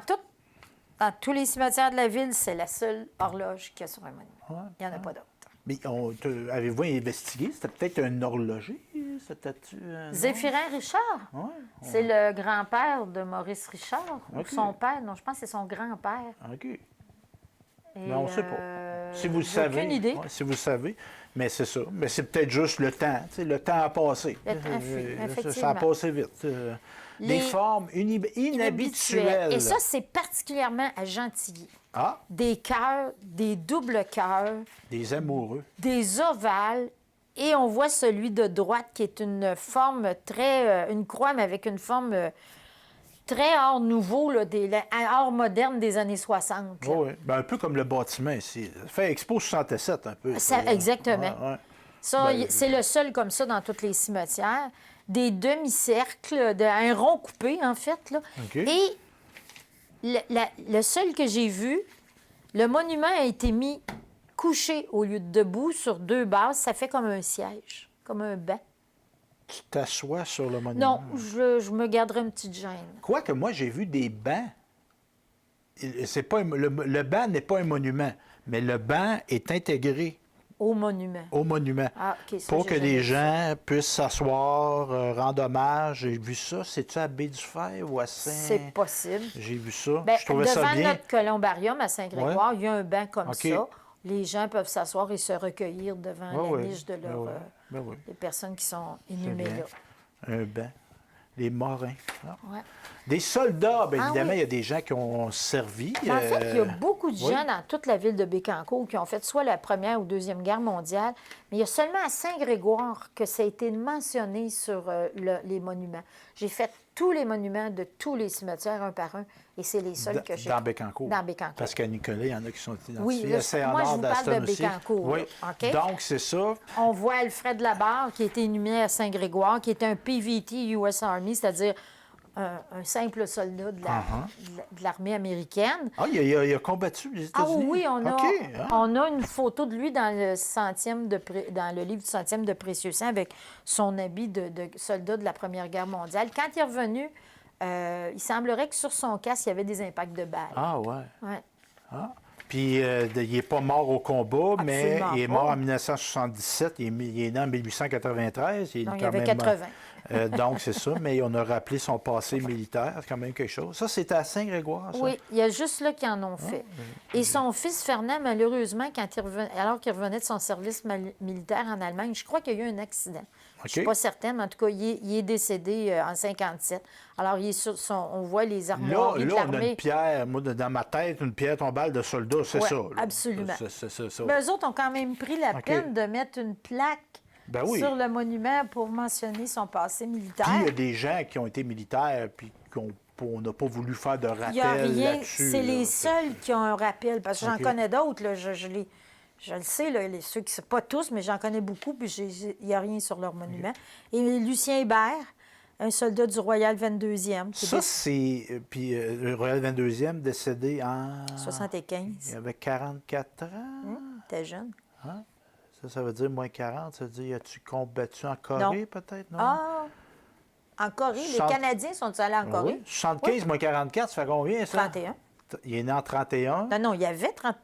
tous les cimetières de la ville, c'est la seule horloge qu'il y a sur un monument. Il n'y en a pas d'autre. Mais avez-vous investigué? C'était peut-être un horloger? C'était-tu... Zéphirin Richard, Ouais. c'est le grand-père de Maurice Richard, ou OK. son père. Non, je pense que c'est son grand-père. OK. Et, Mais on ne sait pas. Si vous le j'ai savez. aucune idée. Ouais, si vous le savez. Mais c'est ça. Mais c'est peut-être juste le temps. Tu sais, le temps a passé. Le temps fuit, Ça a effectivement. passé vite. Les- Des formes inhabituelles. Et ça, c'est particulièrement à Gentilly. Ah, Des cœurs, des doubles cœurs, des amoureux. des ovales, et on voit celui de droite qui est une forme très... une croix, mais avec une forme très art nouveau, là, art moderne des années 60. là. Oui, ben, un peu comme le bâtiment ici. Ça fait Expo 67 un peu. Ça, exactement. Ouais, ouais. Ça, Ben, c'est le seul comme ça dans tous les cimetières. Des demi-cercles, un rond coupé, en fait. Là. OK. Et le seul que j'ai vu, le monument a été mis couché au lieu de debout sur 2 bases, ça fait comme un siège, comme un banc. Tu t'assois sur le monument. Non, je me garderai une petite gêne. Quoique moi, j'ai vu des bancs. C'est pas le banc n'est pas un monument, mais le banc est intégré Au monument. au monument. Ah, OK, ça, pour j'ai que jamais les vu gens puissent s'asseoir, rendre hommage. J'ai vu ça. C'est-tu à Baie-du-Fer ou à Saint... C'est possible. J'ai vu ça. Bien, Je trouvais ça devant bien. notre columbarium à Saint-Grégoire, il y a un banc comme OK. ça. Les gens peuvent s'asseoir et se recueillir devant Ouais, la ouais. niche de Ben leur, ouais. Ben oui. les personnes qui sont C'est inhumées bien. là. Un banc. Les marins. Ah. Ouais. Des soldats, bien Ah évidemment, oui. il y a des gens qui ont servi. Mais en fait, il y a beaucoup de oui. gens dans toute la ville de Bécancour qui ont fait soit la Première ou Deuxième Guerre mondiale, mais il y a seulement à Saint-Grégoire que ça a été mentionné sur les monuments. J'ai fait tous les monuments de tous les cimetières, un par un, et c'est les seuls que j'ai... Dans Bécancour. Dans Bécancour. Parce qu'à Nicolas, il y en a qui sont identifiés. Oui, là, À Saint-Honor moi, je vous parle de d'Aston aussi. Bécancour, Oui. là, OK? Donc, c'est ça. On voit Alfred Labarre, qui a été inhumé à Saint-Grégoire, qui était un PVT US Army, c'est-à-dire un simple soldat de l'armée américaine. Ah, il a combattu les Ah États-Unis? oui, OK. Ah. on a une photo de lui dans dans le livre du centième de Précieux Sang avec son habit de soldat de la Première Guerre mondiale. Quand il est revenu, il semblerait que sur son casque, il y avait des impacts de balles. Ah, ouais. Ouais. Ah. Puis, il n'est pas mort au combat, mais Absolument il est pas. mort en 1977. Il est né en 1893. Il est Donc, il quand avait même, 80. donc, c'est ça, mais on a rappelé son passé militaire. C'est quand même quelque chose. Ça, c'était à Saint-Grégoire, ça? Oui, il y a juste là qui en ont fait. Et son fils Fernand, malheureusement, alors qu'il revenait de son service militaire en Allemagne, je crois qu'il y a eu un accident. Je ne suis OK. pas certaine, mais en tout cas, il est décédé en 57. Alors, il est on voit les armoiries de Là, on a l'armée. une pierre, moi, dans ma tête, une pierre tombale de soldat, c'est Ouais, ça. Là. absolument. C'est ça. Mais eux autres ont quand même pris la OK. peine de mettre une plaque Ben oui. sur le monument pour mentionner son passé militaire. Puis il y a des gens qui ont été militaires, puis on n'a pas voulu faire de rappel Il n'y a rien. là-dessus. C'est là. les seuls qui ont un rappel. Parce que j'en OK. connais d'autres. Là, je le sais, là, ceux qui pas tous, mais j'en connais beaucoup, puis il n'y a rien sur leur monument. Et Lucien Hébert, un soldat du Royal 22e, qui Ça, est c'est... Puis le Royal 22e, décédé en... 75. Il avait 44 ans. T'es jeune. Ça veut dire moins 40. Ça veut dire, as-tu combattu en Corée, peut-être, non? Ah! En Corée, les 60. Canadiens sont allés en Ah Corée? oui. 75 moins 44, ça fait combien, ça? 31. Il est né en 31. Non, il y avait 30.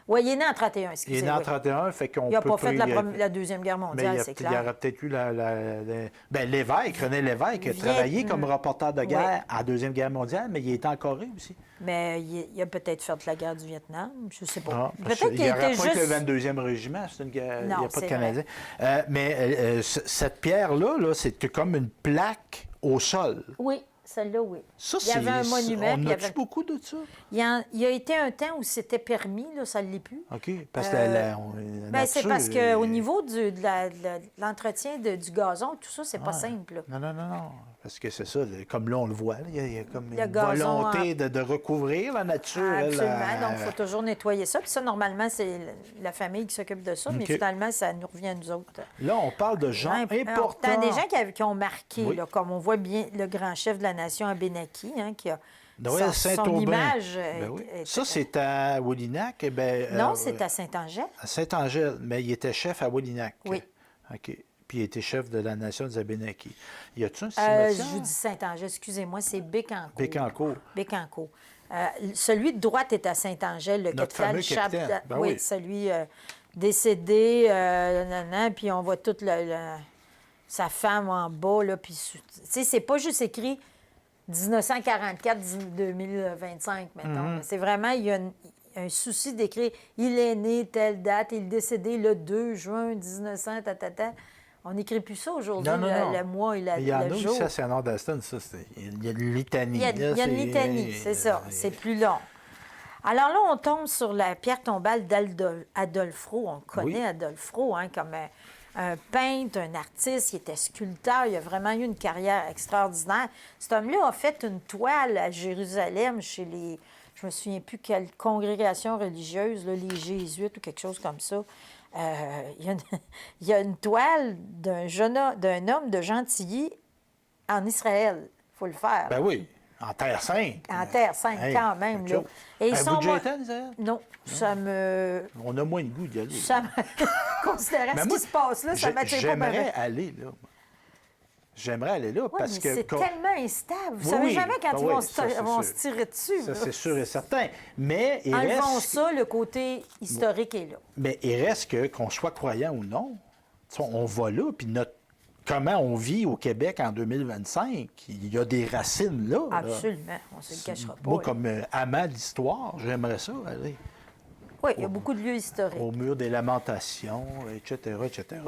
Oui, il est né en 31, Il est excusez-moi. né en 31, fait qu'on peut... Il n'a pas fait il y a- la Deuxième Guerre Mais mondiale, c'est il y clair. aurait peut-être eu Ben, l'évêque, René Lévesque, a Viet- travaillé comme reporter de guerre Ouais. à la Deuxième Guerre mondiale, mais il était en Corée aussi. Mais il a peut-être fait la guerre du Vietnam, je ne sais pas. Ah, parce Peut-être qu'il qu'il n'y aurait était pas que le juste... 22e régiment, c'est une guerre, il n'y Non, a pas de c'est Canadiens. Cette pierre-là, là, c'est comme une plaque au sol. Oui, celle-là, oui. Ça, Il y avait un monument. On puis il y a-tu avait- beaucoup de ça? il y a été un temps où c'était permis, là, ça ne l'est plus. OK. Parce que Ben, c'est parce qu'au niveau de l'entretien du gazon, tout ça, c'est pas simple. là. Non. Parce que c'est ça, comme là, on le voit, là, il y a comme Le une gazon volonté de recouvrir la nature. Absolument. elle, Donc, il faut toujours nettoyer ça. Puis ça, normalement, c'est la famille qui s'occupe de ça, mais OK. finalement, ça nous revient à nous autres. Là, on parle de gens importants. Des gens qui ont marqué, Oui. là, comme on voit bien le grand chef de la nation, Abenaki, qui a Oui, à son Saint-Aubin. image. Ben oui. Ça, c'est à Wallinac. Non, c'est à Saint-Angèle. À Saint-Angèle, mais il était chef à Wallinac. Oui. OK. Puis il était chef de la nation des Abénakis. Y a-tu un Je cimetière? vous dis Saint-Angèle, excusez-moi, c'est Bécancour. Bécancour. Bécancour. Celui de droite est à Saint-Angèle, le Notre capitaine fameux capitaine. Ben oui, oui. celui décédé, puis on voit toute sa femme en bas, là, puis, tu sais, c'est pas juste écrit 1944-2025, mettons. C'est vraiment, il y a un souci d'écrire, il est né telle date, il est décédé le 2 juin 1900, On n'écrit plus ça aujourd'hui, Non. le mois et Il y en a le aussi jour. à Saint-Nord-d'Aston, ça. Il y a une litanie. Il y a une litanie, c'est ça. C'est plus long. Alors là, on tombe sur la pierre tombale d'Adolphe Roux. On connaît Oui. Adolphe Roux comme un peintre, un artiste. Il était sculpteur. Il a vraiment eu une carrière extraordinaire. Cet homme-là a fait une toile à Jérusalem chez les... Je me souviens plus quelle congrégation religieuse, là, les Jésuites ou quelque chose comme ça. Il y a une toile d'un homme de Gentilly en Israël. Il faut le faire. Ben oui. En Terre Sainte. En Terre Sainte, Hey, quand même. quelque Là. chose. Et ils Avez-vous sont déjà mo- été à Israël? Non, ça me... On a moins de goût d'y aller. Ça me... Considérant Mais ce moi, qui se passe là, ça m'attire pas bien. J'aimerais aller là. J'aimerais aller là Oui, parce mais que... c'est tellement instable. Vous Oui, savez oui. jamais quand Ben ils vont, oui, ça, c'est vont sûr. se tirer dessus. Ça, là. c'est sûr et certain. Mais il Enlevons reste... ça, le côté historique est là. Mais il reste que, qu'on soit croyant ou non, on va là, puis comment on vit au Québec en 2025, il y a des racines là. là. Absolument, on ne se le cachera pas. Moi, oui. comme amant d'histoire, j'aimerais ça aller Oui, il y a beaucoup de lieux historiques. au mur des lamentations, etc., etc.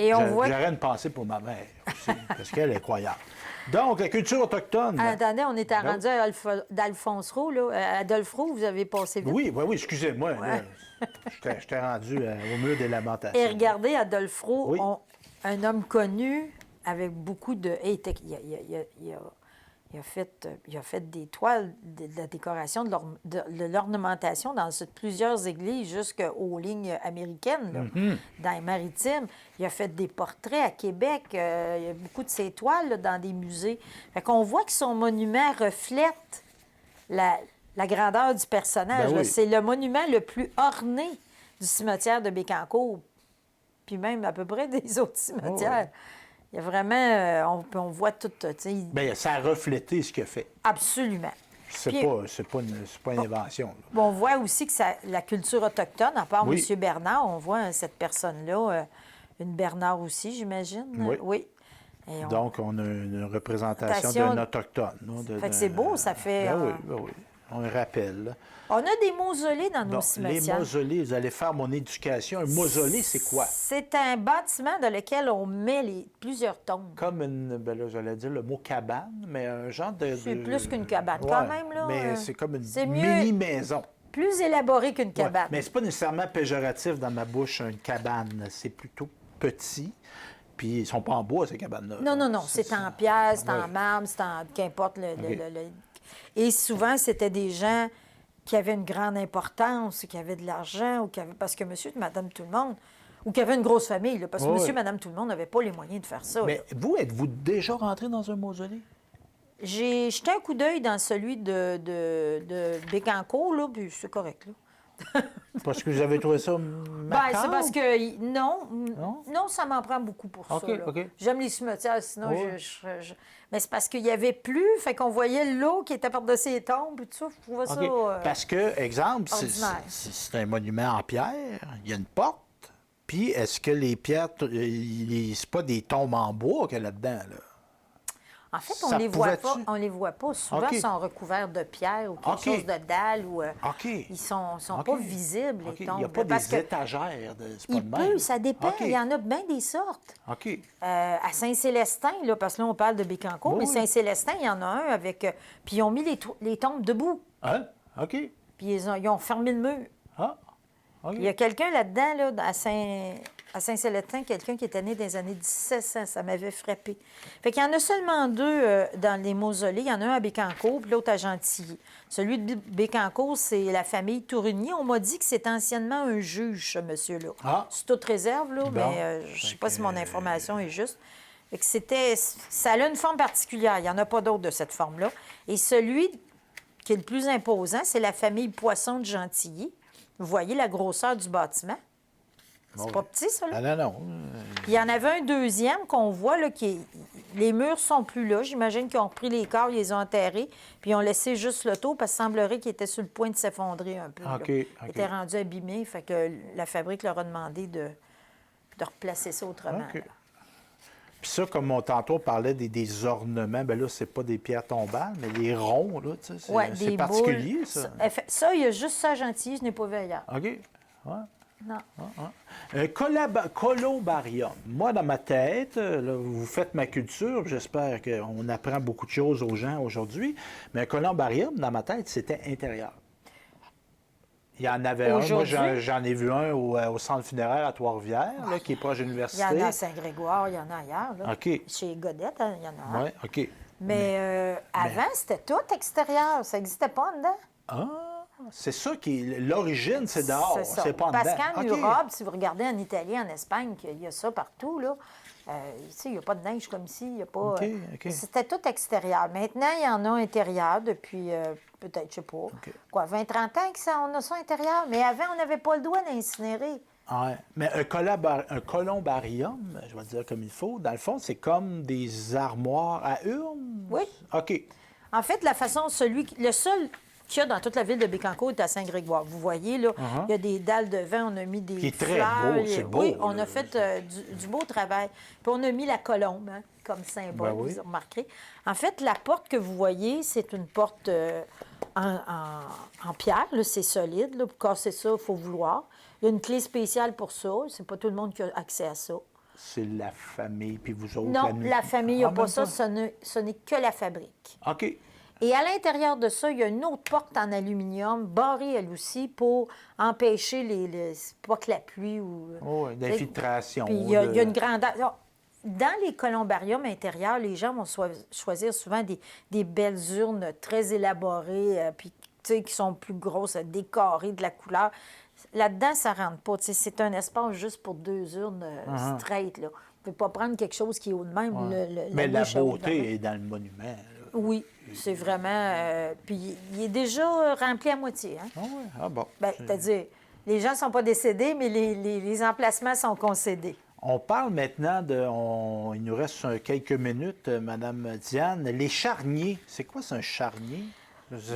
Et on voit... J'aurais une pensée pour ma mère aussi, parce qu'elle est croyante. Donc, la culture autochtone. Attendez, on était Ben rendu à d'Alphonse Roux, là. Adolphe Roux, vous avez passé vite. Oui, excusez-moi. là. J'étais rendu au mur des lamentations. Et regardez, Adolphe Roux, Oui. un homme connu avec beaucoup de... Il a fait des toiles, de la décoration, de l'ornementation dans plusieurs églises jusqu'aux lignes américaines, là, dans les maritimes. Il a fait des portraits à Québec. Il y a beaucoup de ses toiles là, dans des musées. Fait qu'on voit que son monument reflète la grandeur du personnage. Ben là. oui. C'est le monument le plus orné du cimetière de Bécancour, puis même à peu près des autres cimetières. Il y a vraiment... on voit tout... tu sais, Bien, ça a reflété ce qu'il a fait. absolument. C'est Puis- pas une invention. là. Bon, on voit aussi que la culture autochtone, à part Oui. M. Bernard, on voit cette personne-là, une Bernard aussi, j'imagine. Oui. Et on- Donc, on a une représentation Représentation- d'un autochtone. là, Fait que c'est beau, ça fait, Ben oui. On le rappelle. là. on a des mausolées dans nos Donc, les cimetières. mausolées, vous allez faire mon éducation. Un mausolée, c'est quoi? C'est un bâtiment dans lequel on met plusieurs tombes. Comme une, ben là, j'allais dire le mot cabane, mais un genre de... C'est de- plus qu'une cabane, quand même, là. Mais c'est comme une C'est mieux- mini-maison. Plus élaboré qu'une Ouais. cabane. Mais c'est pas nécessairement péjoratif dans ma bouche, une cabane. C'est plutôt petit. Puis ils sont pas en bois, ces cabanes-là. Non, c'est en pierre, c'est en Ouais. marbre, c'est en... qu'importe le... OK. Et souvent, c'était des gens qui avaient une grande importance, qui avaient de l'argent, ou qui avaient... parce que monsieur et madame tout le monde, ou qui avaient une grosse famille, là, parce que Ouais, monsieur et ouais. madame tout le monde n'avaient pas les moyens de faire ça. Mais là. vous, êtes-vous déjà rentré dans un mausolée? J'ai jeté un coup d'œil dans celui de Bécancour, là, puis c'est correct, là. Parce que vous avez trouvé ça Ben, macabre? c'est parce que Non? non, ça m'en prend beaucoup pour OK, ça. là. OK. J'aime les cimetières, sinon Ouais. Mais c'est parce qu'il y avait plus, fait qu'on voyait l'eau qui était par-dessus les tombes, puis tout ça, je trouvais ça... OK. Parce que, exemple, ordinaire. c'est un monument en pierre, il y a une porte, puis est-ce que les pierres, c'est pas des tombes en bois qu'il y a là-dedans, là? En fait, ça on les voit pas. pouvait-tu? On les voit pas. Souvent, OK. ils sont recouverts de pierre ou quelque OK. chose de dalle. Ou, OK. Ils sont OK. pas visibles, OK. les Il tombes. n'y a pas parce des que étagères, c'est pas il de même. peut, ça dépend. OK. Il y en a bien des sortes. OK. À Saint-Célestin, là, parce que là, on parle de Bécancour, Oui, mais oui. Saint-Célestin, il y en a un avec... puis ils ont mis les tombes debout. Hein? OK. Puis ils ont fermé le mur. Ah. OK. Il y a quelqu'un là-dedans, là, à Saint-Célestin, quelqu'un qui était né dans les années 1700. Ça m'avait frappé. Fait qu'il y en a seulement deux dans les mausolées. Il y en a un à Bécancour, puis l'autre à Gentilly. Celui de Bécancour, c'est la famille Tourigny. On m'a dit que c'était anciennement un juge, ce monsieur-là. Ah. C'est toute réserve, là, Bon. mais je ne sais Fait pas que, si mon information est juste. Fait que ça a une forme particulière. Il n'y en a pas d'autre de cette forme-là. Et celui qui est le plus imposant, c'est la famille Poisson de Gentilly. Vous voyez la grosseur du bâtiment? C'est Bon, pas petit, ça, là? Ah non. Puis il y en avait un deuxième qu'on voit, là, les murs sont plus là. J'imagine qu'ils ont repris les corps, ils les ont enterrés, puis ils ont laissé juste le tour, parce que semblerait qu'il était sur le point de s'effondrer un peu. là. OK, Il OK. était rendu abîmé, fait que la fabrique leur a demandé de replacer ça autrement. OK. là. Puis ça, comme tantôt, on parlait des ornements, bien là, c'est pas des pierres tombales, mais les ronds, là, tu sais, c'est Ouais, c'est des particulier, boules. ça. Ça, il y a juste ça à Gentilly, je n'ai pas vu ailleurs. OK. Ouais. Non. Columbarium. Moi, dans ma tête, là, vous faites ma culture, j'espère qu'on apprend beaucoup de choses aux gens aujourd'hui, mais un columbarium, dans ma tête, c'était intérieur. Il y en avait un. Moi, Aujourd'hui? j'en ai vu un au centre funéraire à Trois-Rivières, là, qui est proche de Il y l'université. en a à Saint-Grégoire, il y en a ailleurs. Là. OK. Chez Godette, hein, il y en a un. Oui, OK. Mais avant, c'était tout extérieur. Ça n'existait pas en dedans. Ah, C'est ça qui est... L'origine, c'est dehors, C'est ça. c'est pas en Parce dedans. qu'en OK. Europe, si vous regardez en Italie, en Espagne, il y a ça partout, là. Ici, il n'y a pas de neige comme ici. Il y a pas, OK, OK. C'était tout extérieur. Maintenant, il y en a intérieur depuis peut-être, je sais pas, quoi, 20-30 ans qu'on a ça intérieur. Mais avant, on n'avait pas le droit d'incinérer. Ouais. Mais un columbarium, je vais dire comme il faut, dans le fond, c'est comme des armoires à urnes? Oui. OK. En fait, la façon, le seul qu'il y a dans toute la ville de Bécancour est à Saint-Grégoire. Vous voyez, là, il y a des dalles de vin, on a mis des Qui est très fleurs. beau, c'est beau, Oui, on là. a fait du beau travail. Puis on a mis la colombe comme symbole, Ben oui. vous remarquerez. En fait, la porte que vous voyez, c'est une porte en pierre, là, c'est solide. Là. Pour casser ça, il faut vouloir. Il y a une clé spéciale pour ça. C'est pas tout le monde qui a accès à ça. C'est la famille, puis vous autres... Non, la famille, il n'y a Ah, pas même ça. Ce n'est que la fabrique. OK. Et à l'intérieur de ça, il y a une autre porte en aluminium, barrée elle aussi, pour empêcher pas que la pluie ou... Oh, d'infiltration. Puis il y a une grandeur. Dans les columbariums intérieurs, les gens vont choisir souvent des belles urnes très élaborées, puis qui sont plus grosses, décorées de la couleur. Là-dedans, ça ne rentre pas. C'est un espace juste pour 2 urnes straight. Là. Vous ne pouvez pas prendre quelque chose qui est haut de même. Mais la niche est haut de même. beauté est dans le monument. Là. Oui, c'est vraiment... puis il est déjà rempli à moitié. Hein? Ah oui? Ah bon. Bien, c'est-à-dire, les gens ne sont pas décédés, mais les emplacements sont concédés. On parle maintenant il nous reste quelques minutes, Madame Diane. Les charniers, c'est quoi, c'est un charnier?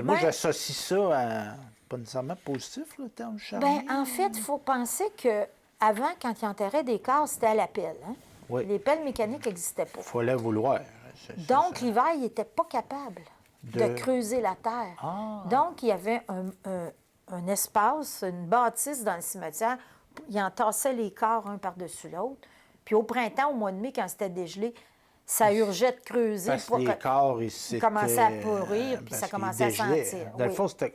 Moi, j'associe ça à... Pas nécessairement positif, le terme charnier. Bien, en fait, il faut penser qu'avant, quand ils enterraient des corps, c'était à la pelle. Hein? Oui. Les pelles mécaniques n'existaient pas. Il fallait vouloir. Donc, l'hiver, ils n'étaient pas capables de creuser la terre. Ah. Donc, il y avait un espace, une bâtisse dans le cimetière. Ils entassaient les corps un par-dessus l'autre. Puis au printemps, au mois de mai, quand c'était dégelé, ça urgeait de creuser. Parce que les corps, ils commençaient à pourrir, puis ça commençait à sentir. Dans le Oui. fond, c'était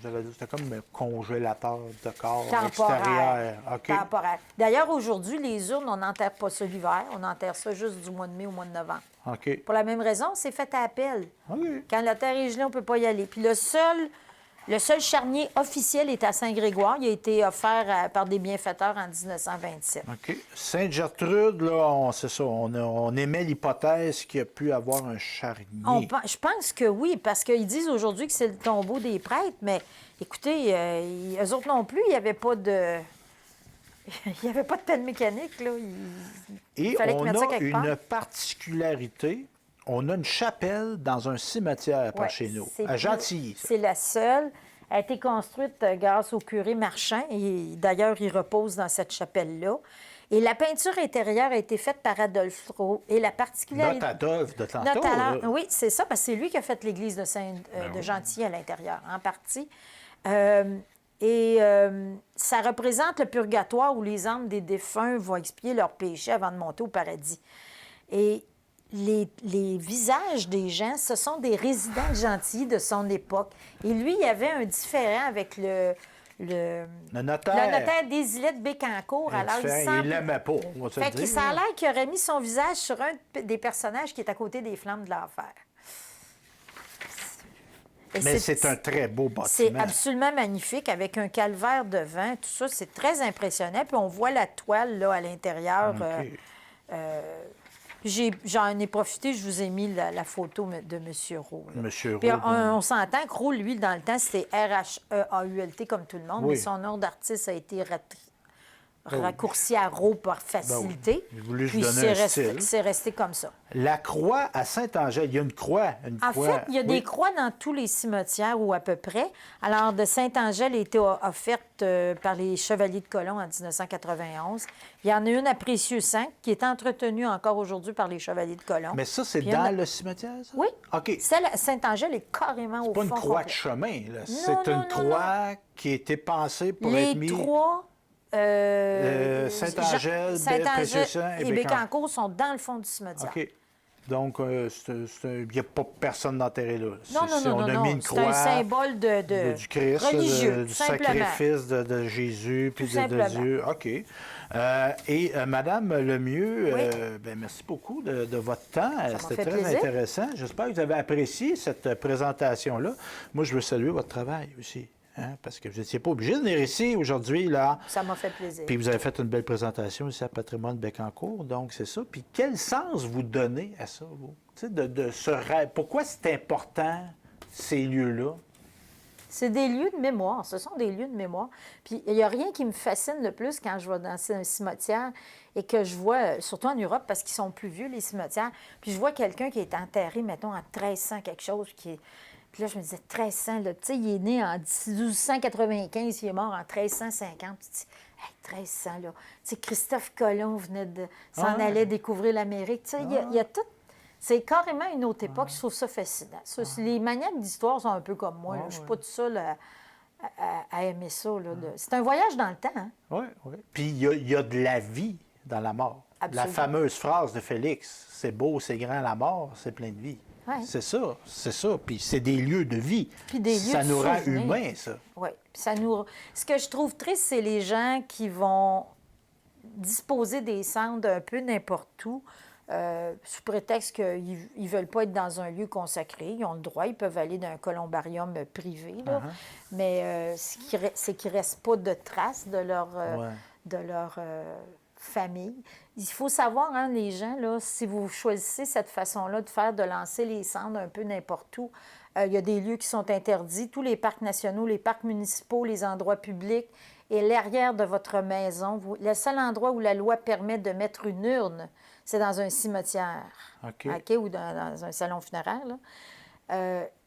c'était comme un congélateur de corps Temporaire. extérieur. OK. Temporaire. D'ailleurs, aujourd'hui, les urnes, on n'enterre pas ça l'hiver. On enterre ça juste du mois de mai au mois de novembre. OK. Pour la même raison, c'est fait à appel. OK. Quand la terre est gelée, on ne peut pas y aller. Puis le seul charnier officiel est à Saint-Grégoire. Il a été offert par des bienfaiteurs en 1927. OK. Sainte-Gertrude, là, c'est ça, on émet l'hypothèse qu'il y a pu avoir un charnier. Je pense que oui, parce qu'ils disent aujourd'hui que c'est le tombeau des prêtres, mais écoutez, eux autres non plus, il n'y avait pas de... Il n'y avait pas de pelle mécanique, là. Et fallait qu'ils on mettent ça a quelque part. une particularité. On a une chapelle dans un cimetière par Ouais, chez nous, c'est à Gentilly. ça. C'est la seule. Elle a été construite grâce au curé Marchand et d'ailleurs, il repose dans cette chapelle-là. Et la peinture intérieure a été faite par Adolphe Roux. Et la particularité... Notre Adolphe de tantôt. Notre là. Adolphe- oui, c'est ça, parce que c'est lui qui a fait l'église de de Gentilly à l'intérieur, en partie. Ça représente le purgatoire où les âmes des défunts vont expier leurs péchés avant de monter au paradis. Et les visages des gens, ce sont des résidents de Gentilly de son époque. Et lui, il y avait un différend avec le notaire des îlets de Bécancour. Alors, Il l'aimait pas, on va se le fait que dire. ça a l'air qu'il aurait mis son visage sur un des personnages qui est à côté des flammes de l'enfer. Et Mais c'est un très beau C'est bâtiment. absolument magnifique, avec un calvaire de vin, tout ça, c'est très impressionnant. Puis on voit la toile, là, à l'intérieur. OK. J'en ai profité, je vous ai mis la photo de M. Roux. là. Monsieur Puis Roux, on s'entend que Roux, lui, dans le temps, c'était R-H-E-A-U-L-T comme tout le monde, Oui. mais son nom d'artiste a été raccourci à Roux par facilité. Il voulait se Puis donner un style. c'est resté comme ça. La croix à Saint-Angèle, il y a une croix. En fait, il y a des croix dans tous les cimetières, ou à peu près. Alors, de Saint-Angèle a été offerte par les Chevaliers de Colomb en 1991. Il y en a une à Précieux-Sang, qui est entretenue encore aujourd'hui par les Chevaliers de Colomb. Mais ça, c'est Puis dans il y en a- le cimetière, ça? Oui. OK. Celle à Saint-Angèle est carrément au Pas fond. une croix de complet. chemin, là. Non, C'est non, une non, croix qui a été pensée pour Les être mise... trois... Saint-Angèle, Saint-Angèle Précieux-Sang et Bécancour sont dans le fond du cimetière. OK. Donc, il n'y a pas personne d'enterré là. Non, On a mis une c'est croix un symbole du Christ, religieux, du tout simplement. sacrifice de Jésus, puis Tout de simplement. Dieu. OK. Madame Lemieux, Oui. merci beaucoup de votre temps. C'était fait très plaisir. intéressant. J'espère que vous avez apprécié cette présentation-là. Moi, je veux saluer votre travail aussi. hein, parce que vous n'étiez pas obligé de venir ici aujourd'hui, là. Ça m'a fait plaisir. Puis vous avez fait une belle présentation ici à Patrimoine Bécancour, donc c'est ça. Puis quel sens vous donnez à ça, vous? Tu sais, de ce rêve. Pourquoi c'est important, ces lieux-là? C'est des lieux de mémoire. Ce sont des lieux de mémoire. Puis il n'y a rien qui me fascine le plus quand je vais dans un cimetière et que je vois, surtout en Europe, parce qu'ils sont plus vieux, les cimetières, puis je vois quelqu'un qui est enterré, mettons, en 1300 quelque chose, qui est... Puis là, je me disais, 1300, là, tu sais, il est né en 1295, il est mort en 1350. Tu te dis, hey, 1300, là. Tu sais, Christophe Colomb venait de s'en aller découvrir l'Amérique. Tu sais, il y a tout. C'est carrément une autre époque. Je trouve ça fascinant. Les maniaques d'histoire sont un peu comme moi. Je ne suis pas toute seule à aimer ça. C'est un voyage dans le temps. Hein? Oui, oui. Puis il y a de la vie dans la mort. Absolument. La fameuse phrase de Félix, c'est beau, c'est grand, la mort, c'est plein de vie. Ouais. C'est ça, c'est ça. Puis c'est des lieux de vie. Puis des lieux ça de nous rend souvenir. humains, ça. Oui. Ce que je trouve triste, c'est les gens qui vont disposer des cendres un peu n'importe où, sous prétexte qu'ils ne veulent pas être dans un lieu consacré. Ils ont le droit, ils peuvent aller dans un columbarium privé, là. Mais c'est qu'il ne reste pas de traces de leur famille. Il faut savoir, hein, les gens, là, si vous choisissez cette façon-là de lancer les cendres un peu n'importe où, il y a des lieux qui sont interdits, tous les parcs nationaux, les parcs municipaux, les endroits publics et l'arrière de votre maison. Le seul endroit où la loi permet de mettre une urne, c'est dans un cimetière, OK. ou dans un salon funéraire, là.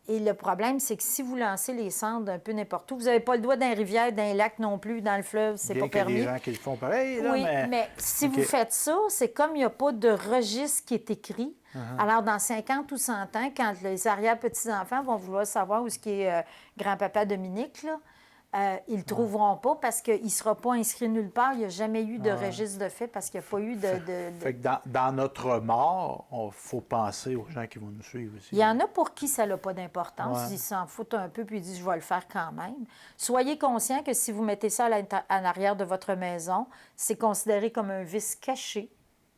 Et le problème, c'est que si vous lancez les cendres un peu n'importe où, vous n'avez pas le droit dans les rivières, dans les lacs non plus, dans le fleuve, c'est pas permis. Il y a des gens qui le font pareil, là, oui, mais si vous faites ça, c'est comme il n'y a pas de registre qui est écrit. Alors, dans 50 ou 100 ans, quand les arrière-petits-enfants vont vouloir savoir où est grand-papa Dominique, là, ils ne le trouveront pas parce qu'il ne sera pas inscrit nulle part. Il n'y a jamais eu de registre de fait parce qu'il n'y a pas eu de... Fait que dans notre mort, il faut penser aux gens qui vont nous suivre aussi. Il y en a pour qui ça n'a pas d'importance. Ouais. Ils s'en foutent un peu puis ils disent « je vais le faire quand même ». Soyez conscient que si vous mettez ça en arrière de votre maison, c'est considéré comme un vice caché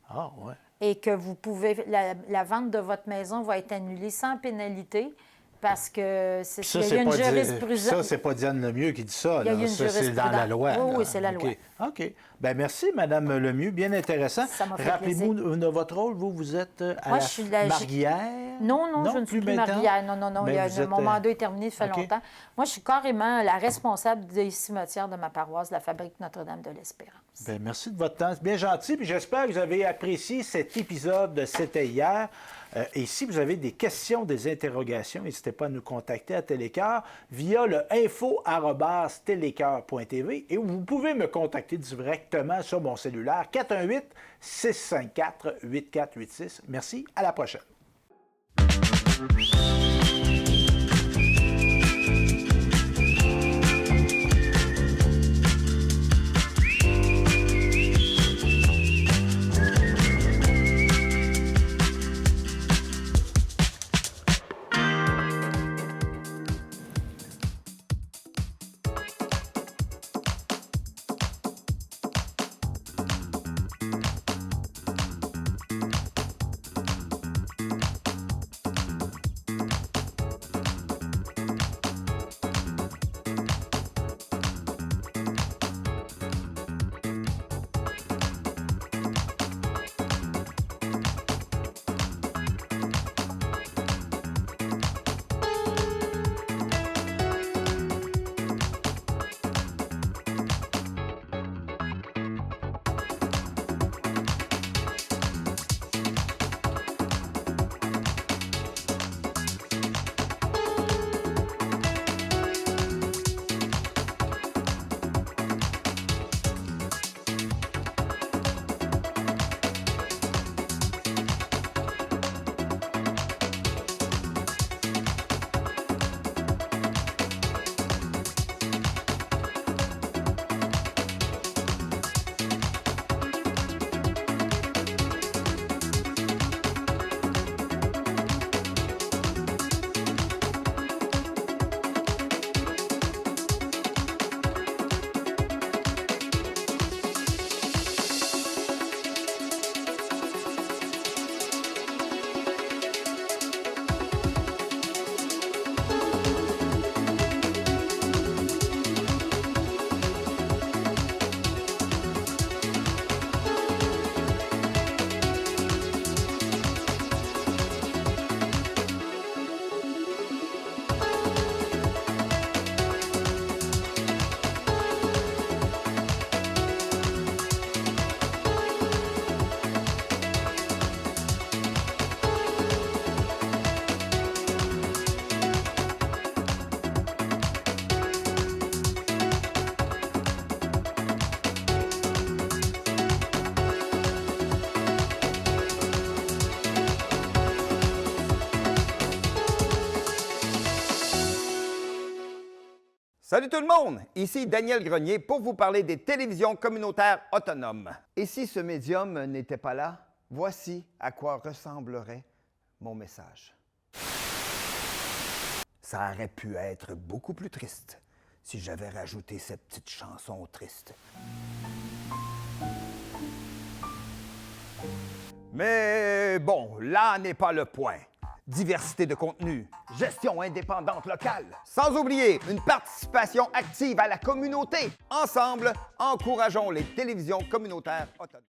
Ah, ouais. et que vous pouvez... La vente de votre maison va être annulée sans pénalité parce que Ça, il y a une ça, jurisprudence. c'est pas Diane Lemieux qui dit ça. Il y a là. une Ça, c'est dans la loi. Oui, là. oui, c'est la loi. OK. Bien, merci, Mme Lemieux. Bien intéressant. Ça m'a fait Rappelez-vous de votre rôle. Vous êtes à Moi, je suis la Marguière? Non, je ne suis plus maintenant? Marguière. Non. Mais Mon mandat est terminé, ça fait OK. longtemps. Moi, je suis carrément la responsable des cimetières de ma paroisse, la fabrique Notre-Dame de l'Espérance. Bien, merci de votre temps. C'est bien gentil. Puis j'espère que vous avez apprécié cet épisode de C'était hier. Et si vous avez des questions, des interrogations, n'hésitez pas à nous contacter à Télécœur via le info@télécœur.tv et vous pouvez me contacter directement sur mon cellulaire 418-654-8486. Merci, à la prochaine. Salut tout le monde! Ici Daniel Grenier pour vous parler des télévisions communautaires autonomes. Et si ce médium n'était pas là, voici à quoi ressemblerait mon message. Ça aurait pu être beaucoup plus triste si j'avais rajouté cette petite chanson triste. Mais bon, là n'est pas le point. Diversité de contenu, gestion indépendante locale, sans oublier une participation active à la communauté. Ensemble, encourageons les télévisions communautaires autonomes.